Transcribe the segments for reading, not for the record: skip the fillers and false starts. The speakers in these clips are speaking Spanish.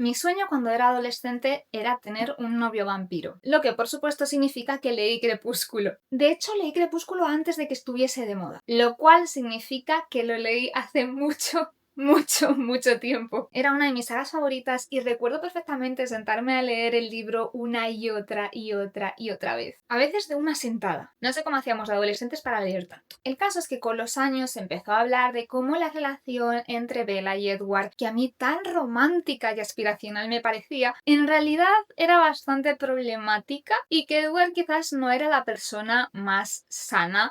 Mi sueño cuando era adolescente era tener un novio vampiro, lo que por supuesto significa que leí Crepúsculo. De hecho, leí Crepúsculo antes de que estuviese de moda, lo cual significa que lo leí hace mucho tiempo. Era una de mis sagas favoritas y recuerdo perfectamente sentarme a leer el libro una y otra vez. A veces de una sentada. No sé cómo hacíamos de adolescentes para leer tanto. El caso es que con los años se empezó a hablar de cómo la relación entre Bella y Edward, que a mí tan romántica y aspiracional me parecía, en realidad era bastante problemática y que Edward quizás no era la persona más sana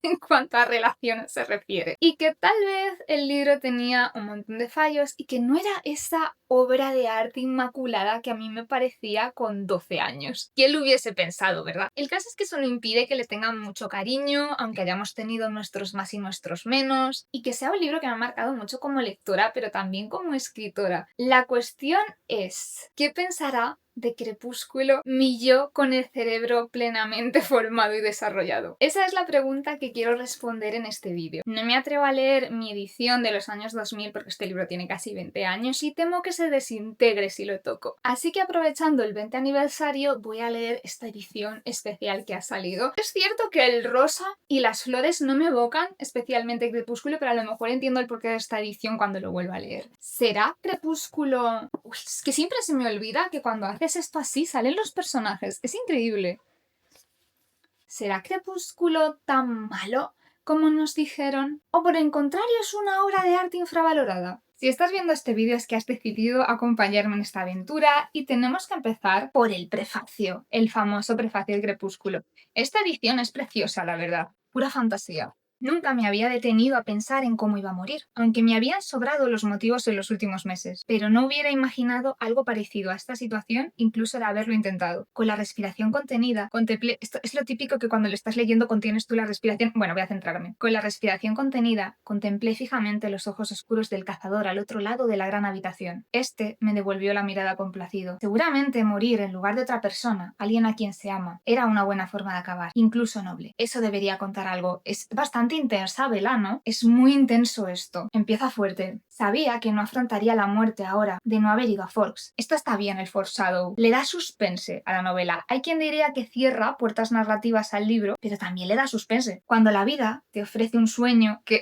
en cuanto a relaciones se refiere. Y que tal vez el libro tenía un montón de fallos y que no era esa obra de arte inmaculada que a mí me parecía con 12 años. ¿Quién lo hubiese pensado, verdad? El caso es que eso no impide que le tengan mucho cariño, aunque hayamos tenido nuestros más y nuestros menos, y que sea un libro que me ha marcado mucho como lectora, pero también como escritora. La cuestión es, ¿qué pensará de Crepúsculo mi yo con el cerebro plenamente formado y desarrollado? Esa es la pregunta que quiero responder en este vídeo. No me atrevo a leer mi edición de los años 2000 porque este libro tiene casi 20 años y temo que se desintegre si lo toco. Así que aprovechando el 20 aniversario voy a leer esta edición especial que ha salido. Es cierto que el rosa y las flores no me evocan especialmente Crepúsculo, pero a lo mejor entiendo el porqué de esta edición cuando lo vuelva a leer. ¿Será Crepúsculo? Uy, es que siempre se me olvida que cuando haces esto así salen los personajes. Es increíble. ¿Será Crepúsculo tan malo como nos dijeron? ¿O por el contrario es una obra de arte infravalorada? Si estás viendo este vídeo es que has decidido acompañarme en esta aventura y tenemos que empezar por el prefacio, el famoso prefacio de Crepúsculo. Esta edición es preciosa, la verdad, pura fantasía. Nunca me había detenido a pensar en cómo iba a morir, aunque me habían sobrado los motivos en los últimos meses, pero no hubiera imaginado algo parecido a esta situación incluso de haberlo intentado. Con la respiración contenida, contemplé... Esto es lo típico que cuando lo estás leyendo contienes tú la respiración... Bueno, voy a centrarme. Con la respiración contenida, contemplé fijamente los ojos oscuros del cazador al otro lado de la gran habitación. Este me devolvió la mirada complacido. Seguramente morir en lugar de otra persona, alguien a quien se ama, era una buena forma de acabar, incluso noble. Eso debería contar algo. Es bastante intensa, Bella, ¿no? Es muy intenso esto. Empieza fuerte. Sabía que no afrontaría la muerte ahora de no haber ido a Forks. Esto está bien, el foreshadow. Le da suspense a la novela. Hay quien diría que cierra puertas narrativas al libro, pero también le da suspense. Cuando la vida te ofrece un sueño que...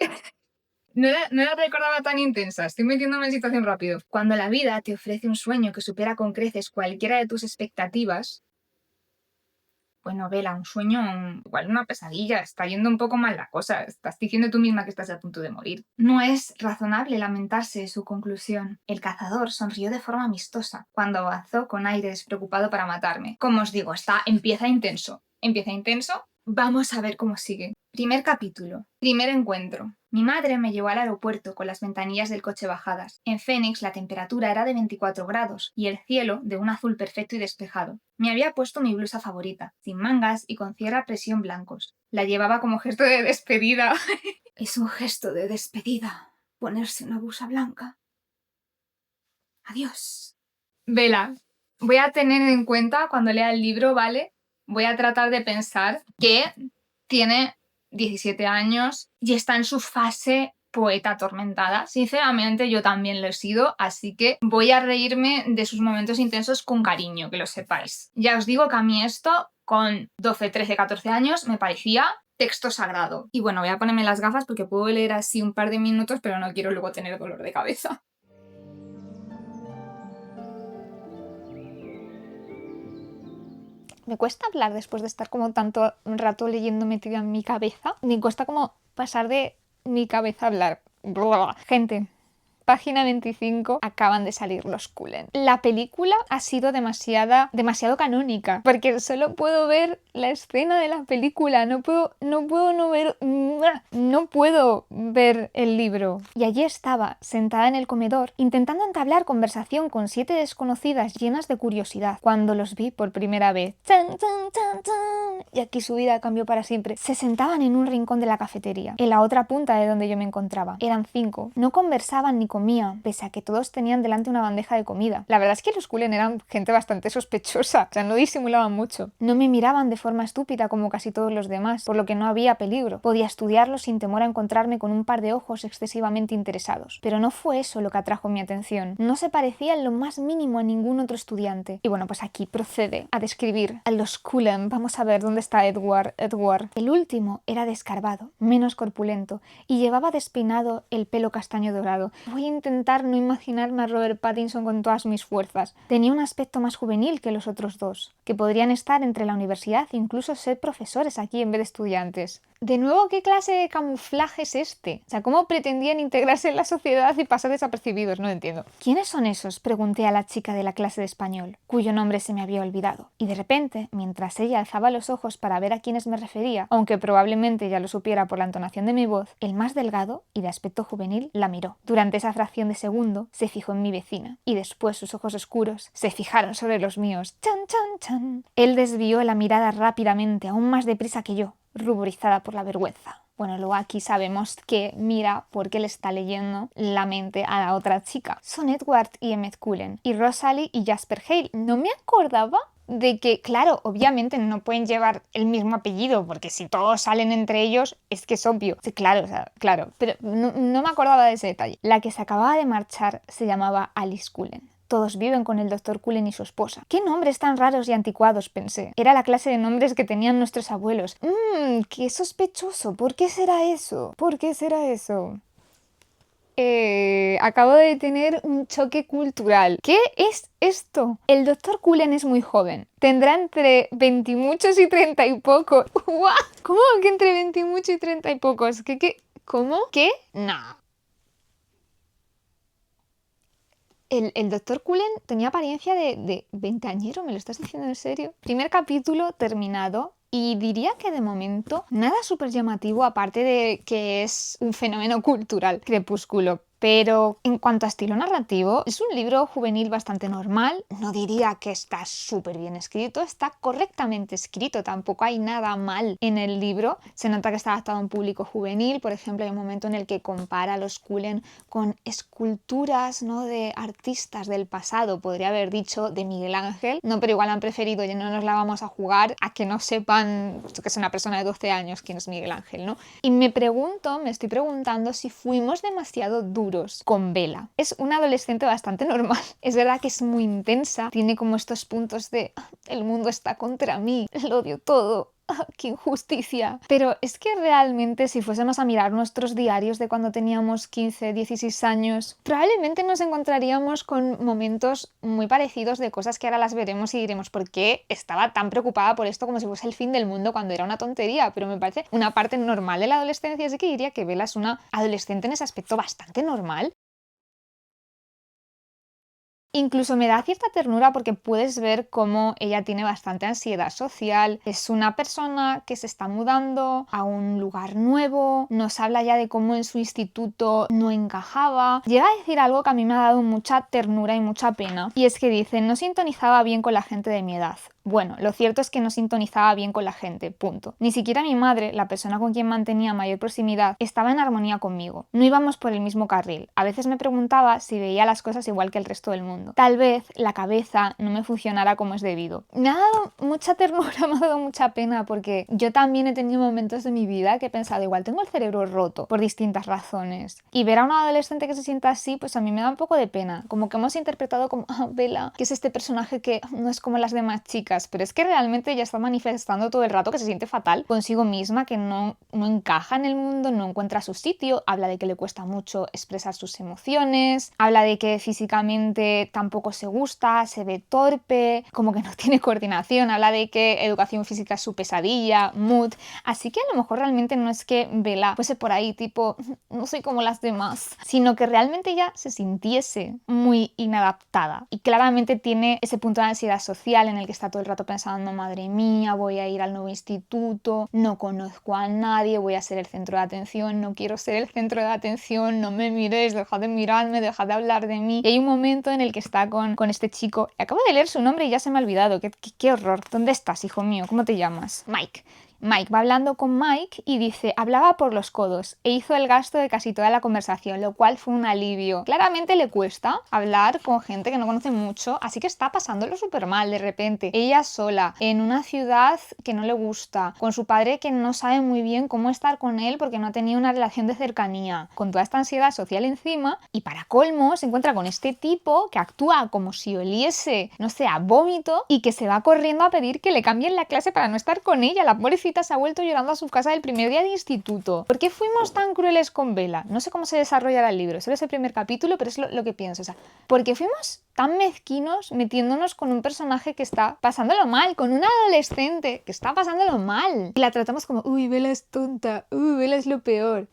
No la recordaba tan intensa, estoy metiéndome en situación rápido. Cuando la vida te ofrece un sueño que supera con creces cualquiera de tus expectativas, pues novela, un sueño, igual una pesadilla, está yendo un poco mal la cosa, estás diciendo tú misma que estás a punto de morir. No es razonable lamentarse de su conclusión. El cazador sonrió de forma amistosa cuando avanzó con aire despreocupado para matarme. Como os digo, empieza intenso. Empieza intenso, vamos a ver cómo sigue. Primer capítulo. Primer encuentro. Mi madre me llevó al aeropuerto con las ventanillas del coche bajadas. En Phoenix la temperatura era de 24 grados y el cielo de un azul perfecto y despejado. Me había puesto mi blusa favorita, sin mangas y con cierre a presión blancos. La llevaba como gesto de despedida. Es un gesto de despedida, ponerse una blusa blanca. Adiós. Bella, voy a tener en cuenta cuando lea el libro, ¿vale? Voy a tratar de pensar que tiene 17 años y está en su fase poeta atormentada. Sinceramente, yo también lo he sido, así que voy a reírme de sus momentos intensos con cariño, que lo sepáis. Ya os digo que a mí esto, con 12, 13, 14 años, me parecía texto sagrado. Y bueno, voy a ponerme las gafas porque puedo leer así un par de minutos, pero no quiero luego tener dolor de cabeza. Me cuesta hablar después de estar como tanto rato leyendo metida en mi cabeza. Me cuesta como pasar de mi cabeza a hablar. Gente, página 25, acaban de salir los Cullen. La película ha sido demasiado canónica, porque solo puedo ver la escena de la película, no puedo ver el libro. Y allí estaba, sentada en el comedor, intentando entablar conversación con 7 desconocidas llenas de curiosidad, cuando los vi por primera vez. ¡Chan, chan, chan, chan! Y aquí su vida cambió para siempre. Se sentaban en un rincón de la cafetería, en la otra punta de donde yo me encontraba. Eran 5. No conversaban ni comía, pese a que todos tenían delante una bandeja de comida. La verdad es que los Cullen eran gente bastante sospechosa, o sea, no disimulaban mucho. No me miraban de forma estúpida como casi todos los demás, por lo que no había peligro. Podía estudiarlos sin temor a encontrarme con un par de ojos excesivamente interesados. Pero no fue eso lo que atrajo mi atención. No se parecía en lo más mínimo a ningún otro estudiante. Y bueno, pues aquí procede a describir a los Cullen. Vamos a ver dónde está Edward. El último era descarbado, menos corpulento, y llevaba despeinado el pelo castaño dorado. Voy a intentar no imaginarme a Robert Pattinson con todas mis fuerzas. Tenía un aspecto más juvenil que los otros dos, que podrían estar entre la universidad e incluso ser profesores aquí en vez de estudiantes. De nuevo, ¿qué clase de camuflaje es este? O sea, ¿cómo pretendían integrarse en la sociedad y pasar desapercibidos? No entiendo. ¿Quiénes son esos? Pregunté a la chica de la clase de español, cuyo nombre se me había olvidado. Y de repente, mientras ella alzaba los ojos para ver a quiénes me refería, aunque probablemente ya lo supiera por la entonación de mi voz, el más delgado y de aspecto juvenil la miró. Durante esa fracción de segundo se fijó en mi vecina y después sus ojos oscuros se fijaron sobre los míos. ¡Chan, chan, chan! Él desvió la mirada rápidamente, aún más deprisa que yo, ruborizada por la vergüenza. Bueno, luego aquí sabemos que mira porque le está leyendo la mente a la otra chica. Son Edward y Emmett Cullen, y Rosalie y Jasper Hale. No me acordaba de que, claro, obviamente no pueden llevar el mismo apellido, porque si todos salen entre ellos, es que es obvio. Sí, claro, o sea, claro, pero no me acordaba de ese detalle. La que se acababa de marchar se llamaba Alice Cullen. Todos viven con el Dr. Cullen y su esposa. ¿Qué nombres tan raros y anticuados?, pensé. Era la clase de nombres que tenían nuestros abuelos. Qué sospechoso. ¿Por qué será eso? ¿Por qué será eso? Acabo de tener un choque cultural. ¿Qué es esto? El Dr. Cullen es muy joven. Tendrá entre 20 y muchos y 30 y pocos. ¿Cómo que entre 20 y muchos y 30 y pocos? ¿Cómo? ¿Qué? No. El Dr. Cullen tenía apariencia de veinteañero, ¿me lo estás diciendo en serio? Primer capítulo terminado. Y diría que de momento nada súper llamativo, aparte de que es un fenómeno cultural, Crepúsculo. Pero en cuanto a estilo narrativo, es un libro juvenil bastante normal. No diría que está súper bien escrito, está correctamente escrito, tampoco hay nada mal en el libro. Se nota que está adaptado a un público juvenil. Por ejemplo, hay un momento en el que compara a los Cullen con esculturas, ¿no?, de artistas del pasado, podría haber dicho de Miguel Ángel. No, pero igual han preferido, ya no nos la vamos a jugar, a que no sepan que es una persona de 12 años quién es Miguel Ángel, ¿no? Y me estoy preguntando si fuimos demasiado duros con Bella. Es una adolescente bastante normal. Es verdad que es muy intensa, tiene como estos puntos de el mundo está contra mí, lo odio todo. ¡Qué injusticia! Pero es que realmente si fuésemos a mirar nuestros diarios de cuando teníamos 15, 16 años, probablemente nos encontraríamos con momentos muy parecidos de cosas que ahora las veremos y diremos ¿por qué estaba tan preocupada por esto como si fuese el fin del mundo cuando era una tontería? Pero me parece una parte normal de la adolescencia, así que diría que Bella es una adolescente en ese aspecto bastante normal. Incluso me da cierta ternura porque puedes ver cómo ella tiene bastante ansiedad social. Es una persona que se está mudando a un lugar nuevo, nos habla ya de cómo en su instituto no encajaba. Llega a decir algo que a mí me ha dado mucha ternura y mucha pena. Y es que dice, no sintonizaba bien con la gente de mi edad. Bueno, lo cierto es que no sintonizaba bien con la gente, punto. Ni siquiera mi madre, la persona con quien mantenía mayor proximidad, estaba en armonía conmigo. No íbamos por el mismo carril. A veces me preguntaba si veía las cosas igual que el resto del mundo. Tal vez la cabeza no me funcionara como es debido. Me ha dado mucha ternura, me ha dado mucha pena porque yo también he tenido momentos de mi vida que he pensado, igual tengo el cerebro roto por distintas razones. Y ver a una adolescente que se sienta así, pues a mí me da un poco de pena. Como que hemos interpretado como, Bella, que es este personaje que no es como las demás chicas. Pero es que realmente ella está manifestando todo el rato que se siente fatal consigo misma, que no encaja en el mundo, no encuentra su sitio, habla de que le cuesta mucho expresar sus emociones, habla de que físicamente tampoco se gusta, se ve torpe, como que no tiene coordinación, habla de que educación física es su pesadilla, mood, así que a lo mejor realmente no es que Bella fuese por ahí tipo, no soy como las demás, sino que realmente ella se sintiese muy inadaptada y claramente tiene ese punto de ansiedad social en el que está todo el rato pensando, madre mía, voy a ir al nuevo instituto, no conozco a nadie, voy a ser el centro de atención, no quiero ser el centro de atención, no me miréis, dejad de mirarme, dejad de hablar de mí. Y hay un momento en el que está con este chico, acabo de leer su nombre y ya se me ha olvidado, qué horror. ¿Dónde estás, hijo mío? ¿Cómo te llamas? Mike. Mike va hablando con Mike y dice, hablaba por los codos e hizo el gasto de casi toda la conversación, lo cual fue un alivio. Claramente le cuesta hablar con gente que no conoce mucho, así que está pasándolo súper mal de repente. Ella sola, en una ciudad que no le gusta, con su padre que no sabe muy bien cómo estar con él porque no ha tenido una relación de cercanía, con toda esta ansiedad social encima, y para colmo se encuentra con este tipo que actúa como si oliese, no sé, a vómito, y que se va corriendo a pedir que le cambien la clase para no estar con ella. La pobrecita se ha vuelto llorando a su casa del primer día de instituto. ¿Por qué fuimos tan crueles con Bella? No sé cómo se desarrollará el libro, solo es el primer capítulo, pero es lo que pienso. O sea, ¿por qué fuimos tan mezquinos metiéndonos con un personaje que está pasándolo mal, con un adolescente que está pasándolo mal? Y la tratamos como, uy, Bella es tonta, uy, Bella es lo peor.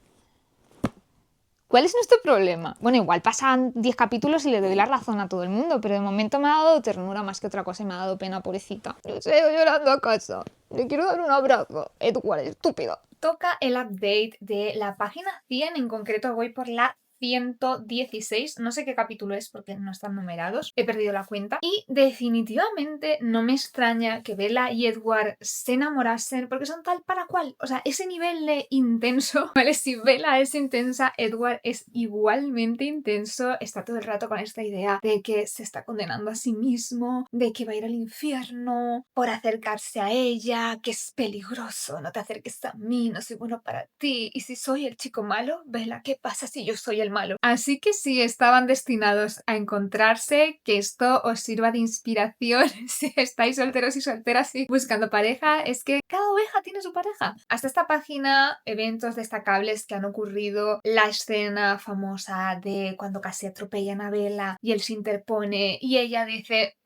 ¿Cuál es nuestro problema? Bueno, igual pasan 10 capítulos y le doy la razón a todo el mundo, pero de momento me ha dado ternura más que otra cosa y me ha dado pena, pobrecita. Yo sigo llorando a casa. Le quiero dar un abrazo. Edward, estúpido. Toca el update de la página 100, en concreto voy por la 116, no sé qué capítulo es porque no están numerados, he perdido la cuenta, y definitivamente no me extraña que Bella y Edward se enamorasen porque son tal para cual, o sea, ese nivel de intenso, ¿vale? Si Bella es intensa, Edward es igualmente intenso, está todo el rato con esta idea de que se está condenando a sí mismo, de que va a ir al infierno por acercarse a ella, que es peligroso, no te acerques a mí, no soy bueno para ti, y si soy el chico malo, Bella, ¿qué pasa si yo soy el malo? Así que sí, estaban destinados a encontrarse, que esto os sirva de inspiración si estáis solteros y solteras y buscando pareja, es que cada oveja tiene su pareja. Hasta esta página, eventos destacables que han ocurrido, la escena famosa de cuando casi atropellan a Bella y él se interpone y ella dice,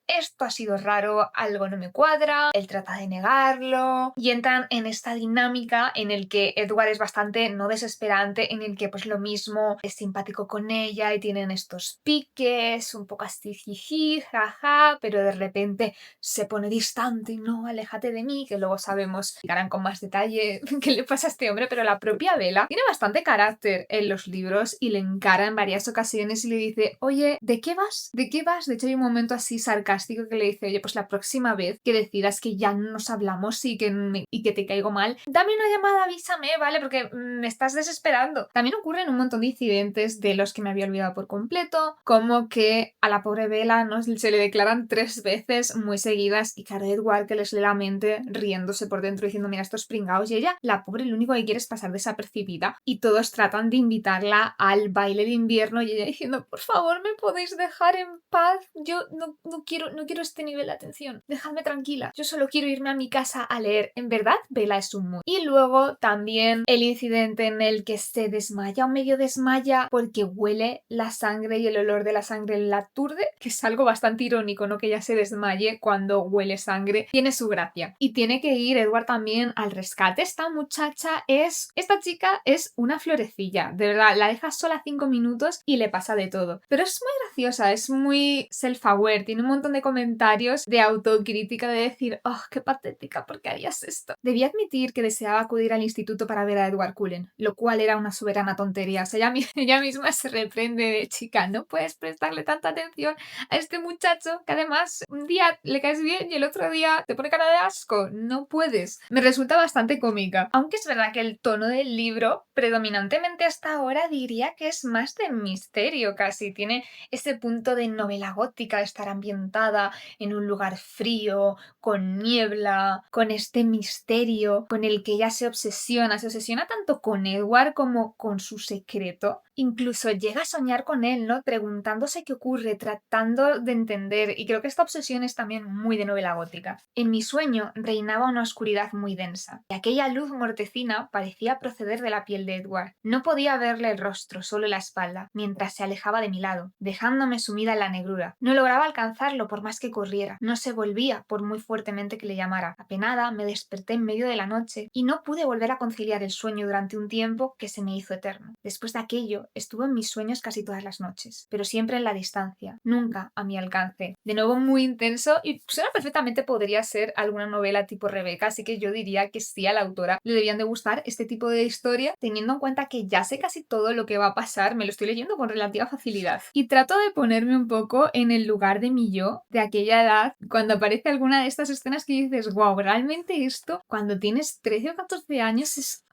esto ha sido raro, algo no me cuadra, él trata de negarlo y entran en esta dinámica en el que Edward es bastante no desesperante, en el que pues lo mismo es simpático con ella y tienen estos piques, un poco así jiji, jaja, pero de repente se pone distante y no, aléjate de mí, que luego sabemos, explicarán con más detalle qué le pasa a este hombre, pero la propia Bella tiene bastante carácter en los libros y le encara en varias ocasiones y le dice, oye, ¿de qué vas? ¿De qué vas? De hecho hay un momento así sarcástico que le dice, oye, pues la próxima vez que decidas que ya no nos hablamos y que te caigo mal, dame una llamada, avísame, ¿vale? Porque me estás desesperando. También ocurren un montón de incidentes de los que me había olvidado por completo, como que a la pobre Bella, ¿no?, se le declaran 3 veces muy seguidas y claro, Edward que les lee la mente riéndose por dentro diciendo, mira, estos pringaos, y ella, la pobre, lo único que quiere es pasar desapercibida y todos tratan de invitarla al baile de invierno y ella diciendo, por favor, ¿me podéis dejar en paz? Yo no quiero este nivel de atención. Dejadme tranquila. Yo solo quiero irme a mi casa a leer. En verdad, Bella es un mood. Y luego también el incidente en el que se desmaya o medio desmaya porque huele la sangre y el olor de la sangre la aturde, que es algo bastante irónico, ¿no? Que ella se desmaye cuando huele sangre. Tiene su gracia. Y tiene que ir Edward también al rescate. Esta chica es una florecilla. De verdad, la deja sola 5 minutos y le pasa de todo. Pero es muy graciosa, es muy self-aware, tiene un montón de comentarios de autocrítica, de decir, oh, qué patética, ¿por qué harías esto? Debí admitir que deseaba acudir al instituto para ver a Edward Cullen, lo cual era una soberana tontería. O sea, ella misma se reprende de, chica, no puedes prestarle tanta atención a este muchacho que además un día le caes bien y el otro día te pone cara de asco. No puedes. Me resulta bastante cómica. Aunque es verdad que el tono del libro, predominantemente hasta ahora, diría que es más de misterio casi. Tiene ese punto de novela gótica, de estar ambientada en un lugar frío, con niebla, con este misterio con el que ella se obsesiona tanto con Edward como con su secreto. Incluso llega a soñar con él, ¿no? Preguntándose qué ocurre, tratando de entender, y creo que esta obsesión es también muy de novela gótica. En mi sueño reinaba una oscuridad muy densa, y aquella luz mortecina parecía proceder de la piel de Edward. No podía verle el rostro, solo la espalda, mientras se alejaba de mi lado, dejándome sumida en la negrura. No lograba alcanzarlo por más que corriera, no se volvía por muy fuertemente que le llamara. Apenada, me desperté en medio de la noche y no pude volver a conciliar el sueño durante un tiempo que se me hizo eterno. Después de aquello, estuvo en mis sueños casi todas las noches, pero siempre en la distancia, nunca a mi alcance. De nuevo muy intenso y suena perfectamente, podría ser alguna novela tipo Rebeca, así que yo diría que sí, a la autora le debían de gustar este tipo de historia, teniendo en cuenta que ya sé casi todo lo que va a pasar, me lo estoy leyendo con relativa facilidad. Y trato de ponerme un poco en el lugar de mi yo de aquella edad, cuando aparece alguna de estas escenas que dices, wow, realmente esto, cuando tienes 13 o 14 años es...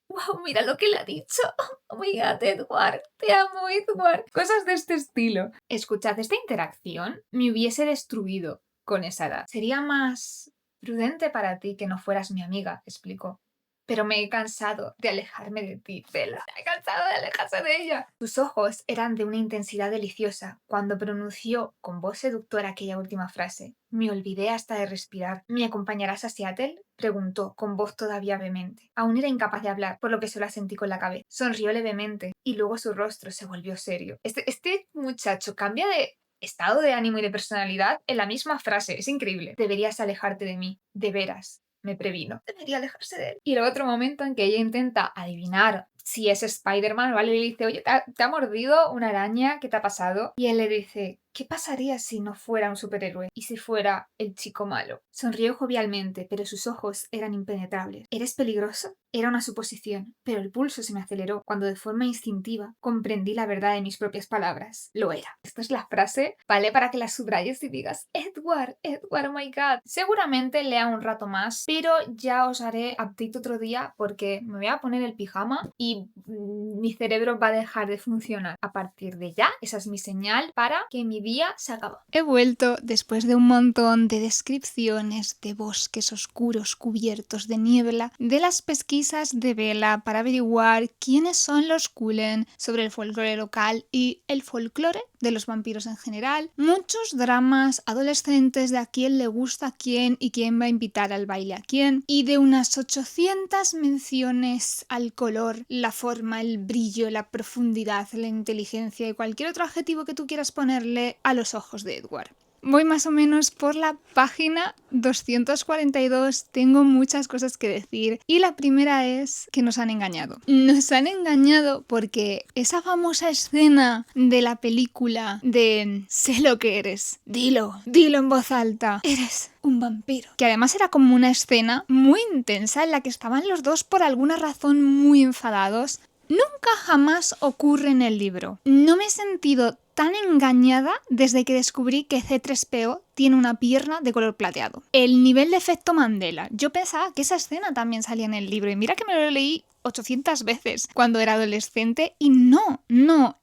¡Wow! Mira lo que le ha dicho. Oh my god, Edward. Te amo, Edward. Cosas de este estilo. Escuchad, esta interacción me hubiese destruido con esa edad. Sería más prudente para ti que no fueras mi amiga, explicó. Pero me he cansado de alejarme de ti, Bella. Me he cansado de alejarse de ella. Sus ojos eran de una intensidad deliciosa cuando pronunció con voz seductora aquella última frase. Me olvidé hasta de respirar. ¿Me acompañarás a Seattle? Preguntó con voz todavía vehemente. Aún era incapaz de hablar, por lo que solo asentí con la cabeza. Sonrió levemente y luego su rostro se volvió serio. Este muchacho cambia de estado de ánimo y de personalidad en la misma frase. Es increíble. Deberías alejarte de mí. De veras. Me previno. Debería alejarse de él. Y luego otro momento en que ella intenta adivinar si es Spider-Man, ¿vale? Le dice, oye, ¿te ha mordido una araña? ¿Qué te ha pasado? Y él le dice, ¿qué pasaría si no fuera un superhéroe? ¿Y si fuera el chico malo? Sonrió jovialmente, pero sus ojos eran impenetrables. ¿Eres peligroso? Era una suposición, pero el pulso se me aceleró cuando de forma instintiva comprendí la verdad de mis propias palabras. Lo era. Esta es la frase, ¿vale? Para que la subrayes y digas, Edward, Edward, oh my god. Seguramente lea un rato más, pero ya os haré update otro día porque me voy a poner el pijama y mi cerebro va a dejar de funcionar. A partir de ya, esa es mi señal para que mi día se acabe. He vuelto después de un montón de descripciones de bosques oscuros cubiertos de niebla, de las pesquisas de Bella para averiguar quiénes son los Cullen, sobre el folclore local y el folclore de los vampiros en general, muchos dramas adolescentes de a quién le gusta a quién y quién va a invitar al baile a quién, y de unas 800 menciones al color, la forma, el brillo, la profundidad, la inteligencia y cualquier otro adjetivo que tú quieras ponerle a los ojos de Edward. Voy más o menos por la página 242, tengo muchas cosas que decir y la primera es que nos han engañado. Nos han engañado porque esa famosa escena de la película de sé lo que eres, dilo en voz alta, eres un vampiro. Que además era como una escena muy intensa en la que estaban los dos por alguna razón muy enfadados. Nunca jamás ocurre en el libro. No me he sentido tan engañada desde que descubrí que C3PO tiene una pierna de color plateado. El nivel de efecto Mandela. Yo pensaba que esa escena también salía en el libro y mira que me lo leí 800 veces cuando era adolescente y no.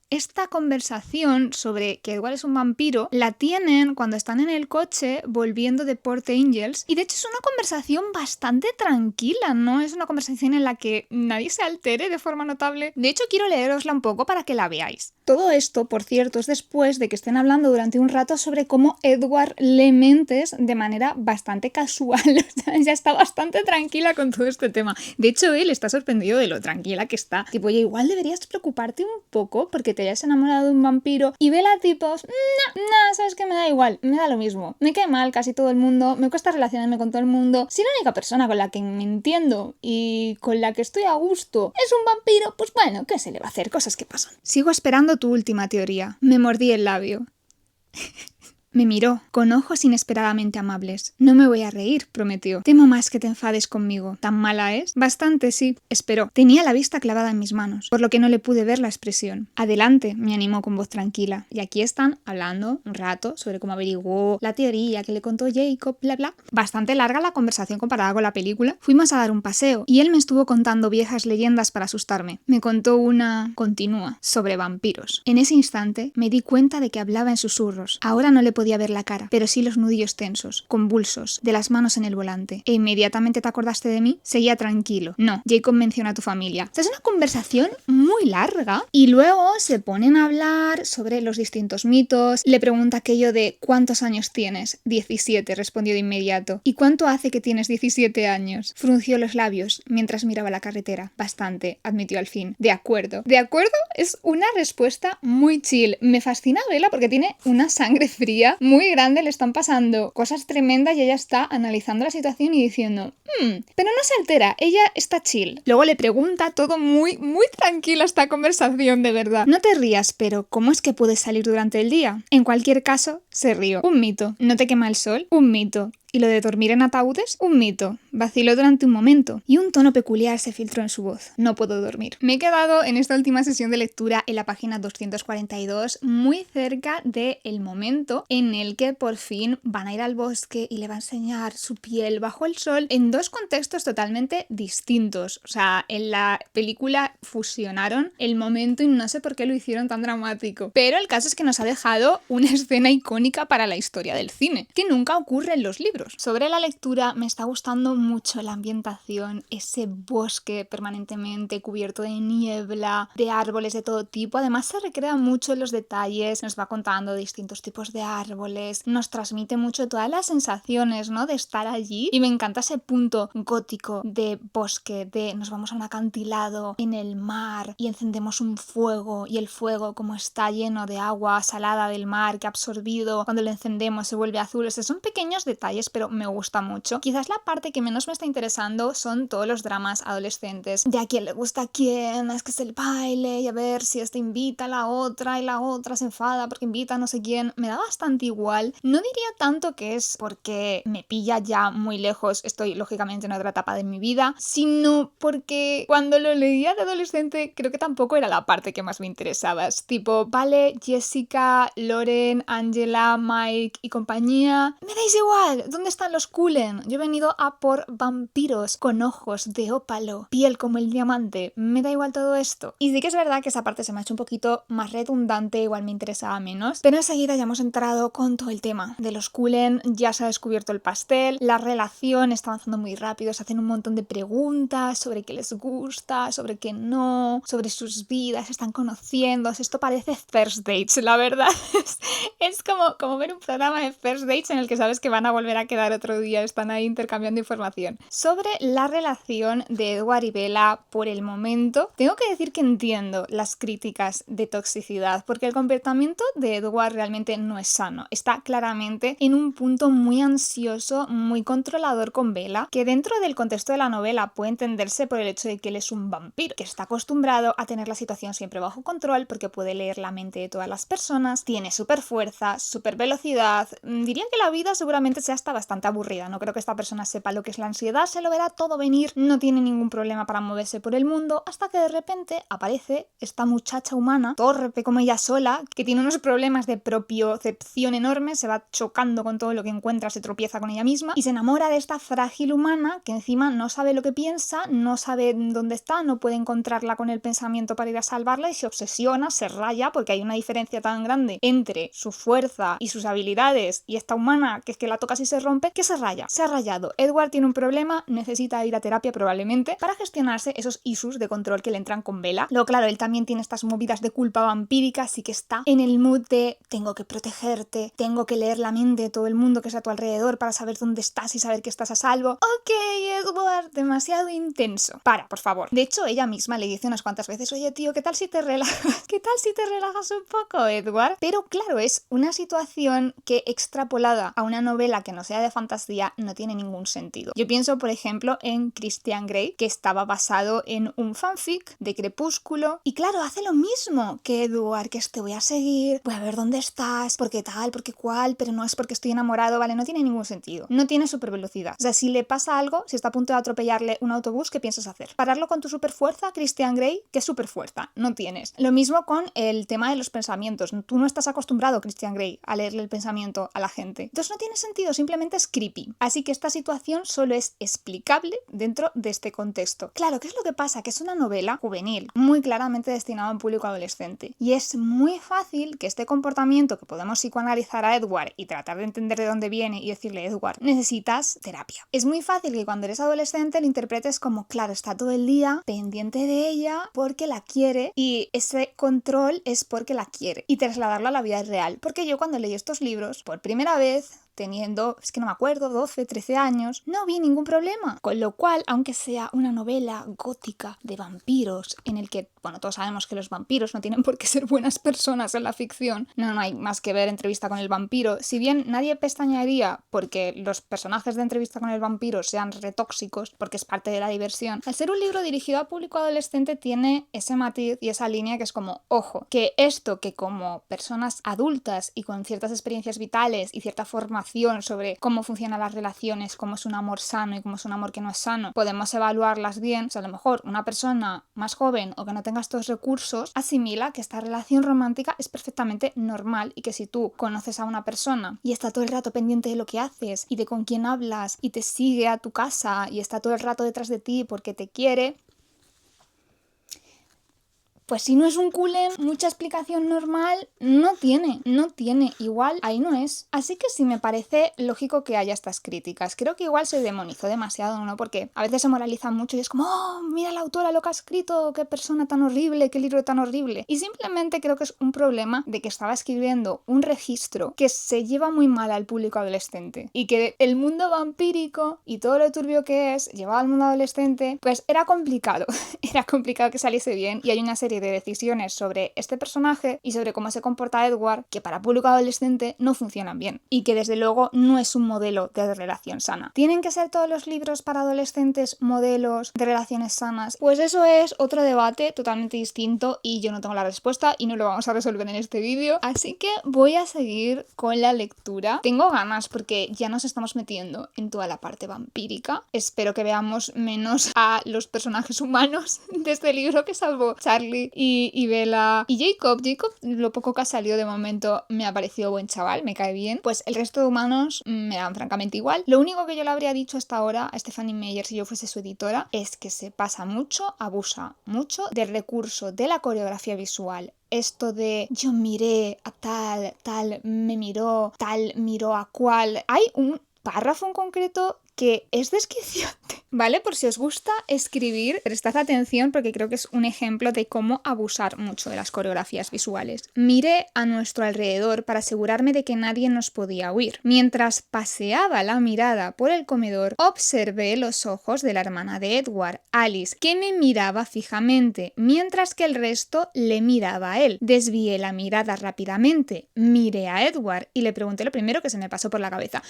Esta conversación sobre que Edward es un vampiro la tienen cuando están en el coche volviendo de Port Angels y de hecho es una conversación bastante tranquila, no es una conversación en la que nadie se altere de forma notable. De hecho quiero leerosla un poco para que la veáis. Todo esto, por cierto, es después de que estén hablando durante un rato sobre cómo Edward lee mentes de manera bastante casual. O sea, ya está bastante tranquila con todo este tema. De hecho, él está sorprendido de lo tranquila que está. Tipo, oye, igual deberías preocuparte un poco porque te hayas enamorado de un vampiro. Y Bella tipo, no, sabes que me da igual, me da lo mismo. Me cae mal casi todo el mundo, me cuesta relacionarme con todo el mundo. Si la única persona con la que me entiendo y con la que estoy a gusto es un vampiro, pues bueno, ¿qué se le va a hacer? Cosas que pasan. Sigo esperando tu última teoría. Me mordí el labio. Me miró, con ojos inesperadamente amables. No me voy a reír, prometió. Temo más que te enfades conmigo. ¿Tan mala es? Bastante, sí. Esperó. Tenía la vista clavada en mis manos, por lo que no le pude ver la expresión. Adelante, me animó con voz tranquila. Y aquí están, hablando un rato sobre cómo averiguó la teoría que le contó Jacob, bla bla. Bastante larga la conversación comparada con la película. Fuimos a dar un paseo, y él me estuvo contando viejas leyendas para asustarme. Me contó una... continúa, sobre vampiros. En ese instante, me di cuenta de que hablaba en susurros. Ahora no le podía ver la cara, pero sí los nudillos tensos, convulsos, de las manos en el volante. ¿E inmediatamente te acordaste de mí? Seguía tranquilo. No, Jacob menciona a tu familia. Esta es una conversación muy larga y luego se ponen a hablar sobre los distintos mitos. Le pregunta aquello de ¿cuántos años tienes? 17, respondió de inmediato. ¿Y cuánto hace que tienes 17 años? Frunció los labios mientras miraba la carretera. Bastante, admitió al fin. De acuerdo. ¿De acuerdo? Es una respuesta muy chill. Me fascina Bella porque tiene una sangre fría muy grande, le están pasando cosas tremendas y ella está analizando la situación y diciendo pero no se altera, ella está chill. Luego le pregunta todo muy tranquila esta conversación, de verdad. No te rías, pero ¿cómo es que puedes salir durante el día? En cualquier caso, se rió. Un mito. ¿No te quema el sol? Un mito. Y lo de dormir en ataúdes, un mito. Vaciló durante un momento y un tono peculiar se filtró en su voz. No puedo dormir. Me he quedado en esta última sesión de lectura en la página 242, muy cerca del momento en el que por fin van a ir al bosque y le va a enseñar su piel bajo el sol en dos contextos totalmente distintos. O sea, en la película fusionaron el momento y no sé por qué lo hicieron tan dramático. Pero el caso es que nos ha dejado una escena icónica para la historia del cine, que nunca ocurre en los libros. Sobre la lectura, me está gustando mucho la ambientación, ese bosque permanentemente cubierto de niebla, de árboles de todo tipo. Además, se recrea mucho en los detalles, nos va contando distintos tipos de árboles, nos transmite mucho todas las sensaciones, ¿no?, de estar allí. Y me encanta ese punto gótico de bosque, de nos vamos a un acantilado en el mar y encendemos un fuego, y el fuego, como está lleno de agua salada del mar que ha absorbido, cuando lo encendemos se vuelve azul. O sea, son pequeños detalles, pero me gusta mucho. Quizás la parte que menos me está interesando son todos los dramas adolescentes, de a quién le gusta a quién, es que es el baile, y a ver si esta invita a la otra y la otra se enfada porque invita a no sé quién. Me da bastante igual. No diría tanto que es porque me pilla ya muy lejos, estoy lógicamente en otra etapa de mi vida, sino porque cuando lo leía de adolescente creo que tampoco era la parte que más me interesaba. Es tipo, vale, Jessica, Lauren, Angela, Mike y compañía, me dais igual, ¿dónde están los Cullen? Yo he venido a por vampiros con ojos de ópalo, piel como el diamante, me da igual todo esto. Y sí que es verdad que esa parte se me ha hecho un poquito más redundante, igual me interesaba menos, pero enseguida ya hemos entrado con todo el tema de los Cullen, ya se ha descubierto el pastel, la relación está avanzando muy rápido, se hacen un montón de preguntas sobre qué les gusta, sobre qué no, sobre sus vidas, se están conociendo. Esto parece First Dates, la verdad. Es como ver un programa de First Dates en el que sabes que van a volver a quedar otro día, están ahí intercambiando información. Sobre la relación de Edward y Bella, por el momento, tengo que decir que entiendo las críticas de toxicidad, porque el comportamiento de Edward realmente no es sano. Está claramente en un punto muy ansioso, muy controlador con Bella, que dentro del contexto de la novela puede entenderse por el hecho de que él es un vampiro, que está acostumbrado a tener la situación siempre bajo control porque puede leer la mente de todas las personas, tiene súper fuerza, súper velocidad. Diría que la vida seguramente sea hasta bastante aburrida. No creo que esta persona sepa lo que es la ansiedad, se lo verá todo venir, no tiene ningún problema para moverse por el mundo, hasta que de repente aparece esta muchacha humana, torpe como ella sola, que tiene unos problemas de propiocepción enormes, se va chocando con todo lo que encuentra, se tropieza con ella misma y se enamora de esta frágil humana que encima no sabe lo que piensa, no sabe dónde está, no puede encontrarla con el pensamiento para ir a salvarla y se obsesiona, se raya, porque hay una diferencia tan grande entre su fuerza y sus habilidades y esta humana que es que la tocas y se rompe, que se raya. Se ha rayado. Edward tiene un problema, necesita ir a terapia probablemente para gestionarse esos issues de control que le entran con Bella. Luego, claro, él también tiene estas movidas de culpa vampírica, así que está en el mood de tengo que protegerte, tengo que leer la mente de todo el mundo que está a tu alrededor para saber dónde estás y saber que estás a salvo. Ok, Edward, demasiado intenso. Para, por favor. De hecho, ella misma le dice unas cuantas veces, oye tío, ¿qué tal si te relajas? ¿Qué tal si te relajas un poco, Edward? Pero claro, es una situación que extrapolada a una novela que no sea de fantasía no tiene ningún sentido. Yo pienso, por ejemplo, en Christian Grey, que estaba basado en un fanfic de Crepúsculo, y claro, hace lo mismo que Edward, que te voy a seguir, voy a ver dónde estás, porque tal, porque cual, pero no es porque estoy enamorado, ¿vale? No tiene ningún sentido. No tiene supervelocidad. O sea, si le pasa algo, si está a punto de atropellarle un autobús, ¿qué piensas hacer? ¿Pararlo con tu superfuerza, Christian Grey? ¿Qué superfuerza? No tienes. Lo mismo con el tema de los pensamientos. Tú no estás acostumbrado, Christian Grey, a leerle el pensamiento a la gente. Entonces no tiene sentido, simplemente es creepy. Así que esta situación solo es explicable dentro de este contexto. Claro, ¿qué es lo que pasa? Que es una novela juvenil, muy claramente destinada a un público adolescente. Y es muy fácil que este comportamiento que podemos psicoanalizar a Edward y tratar de entender de dónde viene y decirle, Edward, necesitas terapia. Es muy fácil que cuando eres adolescente lo interpretes como, claro, está todo el día pendiente de ella porque la quiere y ese control es porque la quiere. Y trasladarlo a la vida real. Porque yo cuando leí estos libros, por primera vez, teniendo, es que no me acuerdo, 12, 13 años, no vi ningún problema. Con lo cual, aunque sea una novela gótica de vampiros, en el que, bueno, todos sabemos que los vampiros no tienen por qué ser buenas personas en la ficción, no hay más que ver Entrevista con el vampiro, si bien nadie pestañaría porque los personajes de Entrevista con el vampiro sean retóxicos, porque es parte de la diversión, al ser un libro dirigido a público adolescente tiene ese matiz y esa línea que es como, ojo, que esto que como personas adultas y con ciertas experiencias vitales y cierta formación información sobre cómo funcionan las relaciones, cómo es un amor sano y cómo es un amor que no es sano, podemos evaluarlas bien. O sea, a lo mejor una persona más joven o que no tenga estos recursos asimila que esta relación romántica es perfectamente normal y que si tú conoces a una persona y está todo el rato pendiente de lo que haces y de con quién hablas y te sigue a tu casa y está todo el rato detrás de ti porque te quiere, pues si no es un culé, mucha explicación normal no tiene. Igual ahí no es. Así que sí me parece lógico que haya estas críticas. Creo que igual se demonizó demasiado, ¿no? Porque a veces se moraliza mucho y es como, oh, mira la autora lo que ha escrito, qué persona tan horrible, qué libro tan horrible. Y simplemente creo que es un problema de que estaba escribiendo un registro que se lleva muy mal al público adolescente. Y que el mundo vampírico y todo lo turbio que es llevado al mundo adolescente, pues era complicado. Era complicado que saliese bien y hay una serie de decisiones sobre este personaje y sobre cómo se comporta Edward que para público adolescente no funcionan bien y que desde luego no es un modelo de relación sana. ¿Tienen que ser todos los libros para adolescentes modelos de relaciones sanas? Pues eso es otro debate totalmente distinto y yo no tengo la respuesta y no lo vamos a resolver en este vídeo, así que voy a seguir con la lectura. Tengo ganas porque ya nos estamos metiendo en toda la parte vampírica. Espero que veamos menos a los personajes humanos de este libro, que salvo Charlie y Bella y Jacob. Jacob, lo poco que ha salido de momento, me ha parecido buen chaval, me cae bien. Pues el resto de humanos me dan francamente igual. Lo único que yo le habría dicho hasta ahora a Stephanie Meyer si yo fuese su editora es que se pasa mucho, abusa mucho del recurso de la coreografía visual. Esto de yo miré a tal, tal me miró, tal miró a cual. Hay un párrafo en concreto que es desquiciante, ¿vale? Por si os gusta escribir, prestad atención porque creo que es un ejemplo de cómo abusar mucho de las coreografías visuales. Miré a nuestro alrededor para asegurarme de que nadie nos podía oír. Mientras paseaba la mirada por el comedor, observé los ojos de la hermana de Edward, Alice, que me miraba fijamente, mientras que el resto le miraba a él. Desvié la mirada rápidamente, miré a Edward y le pregunté lo primero que se me pasó por la cabeza.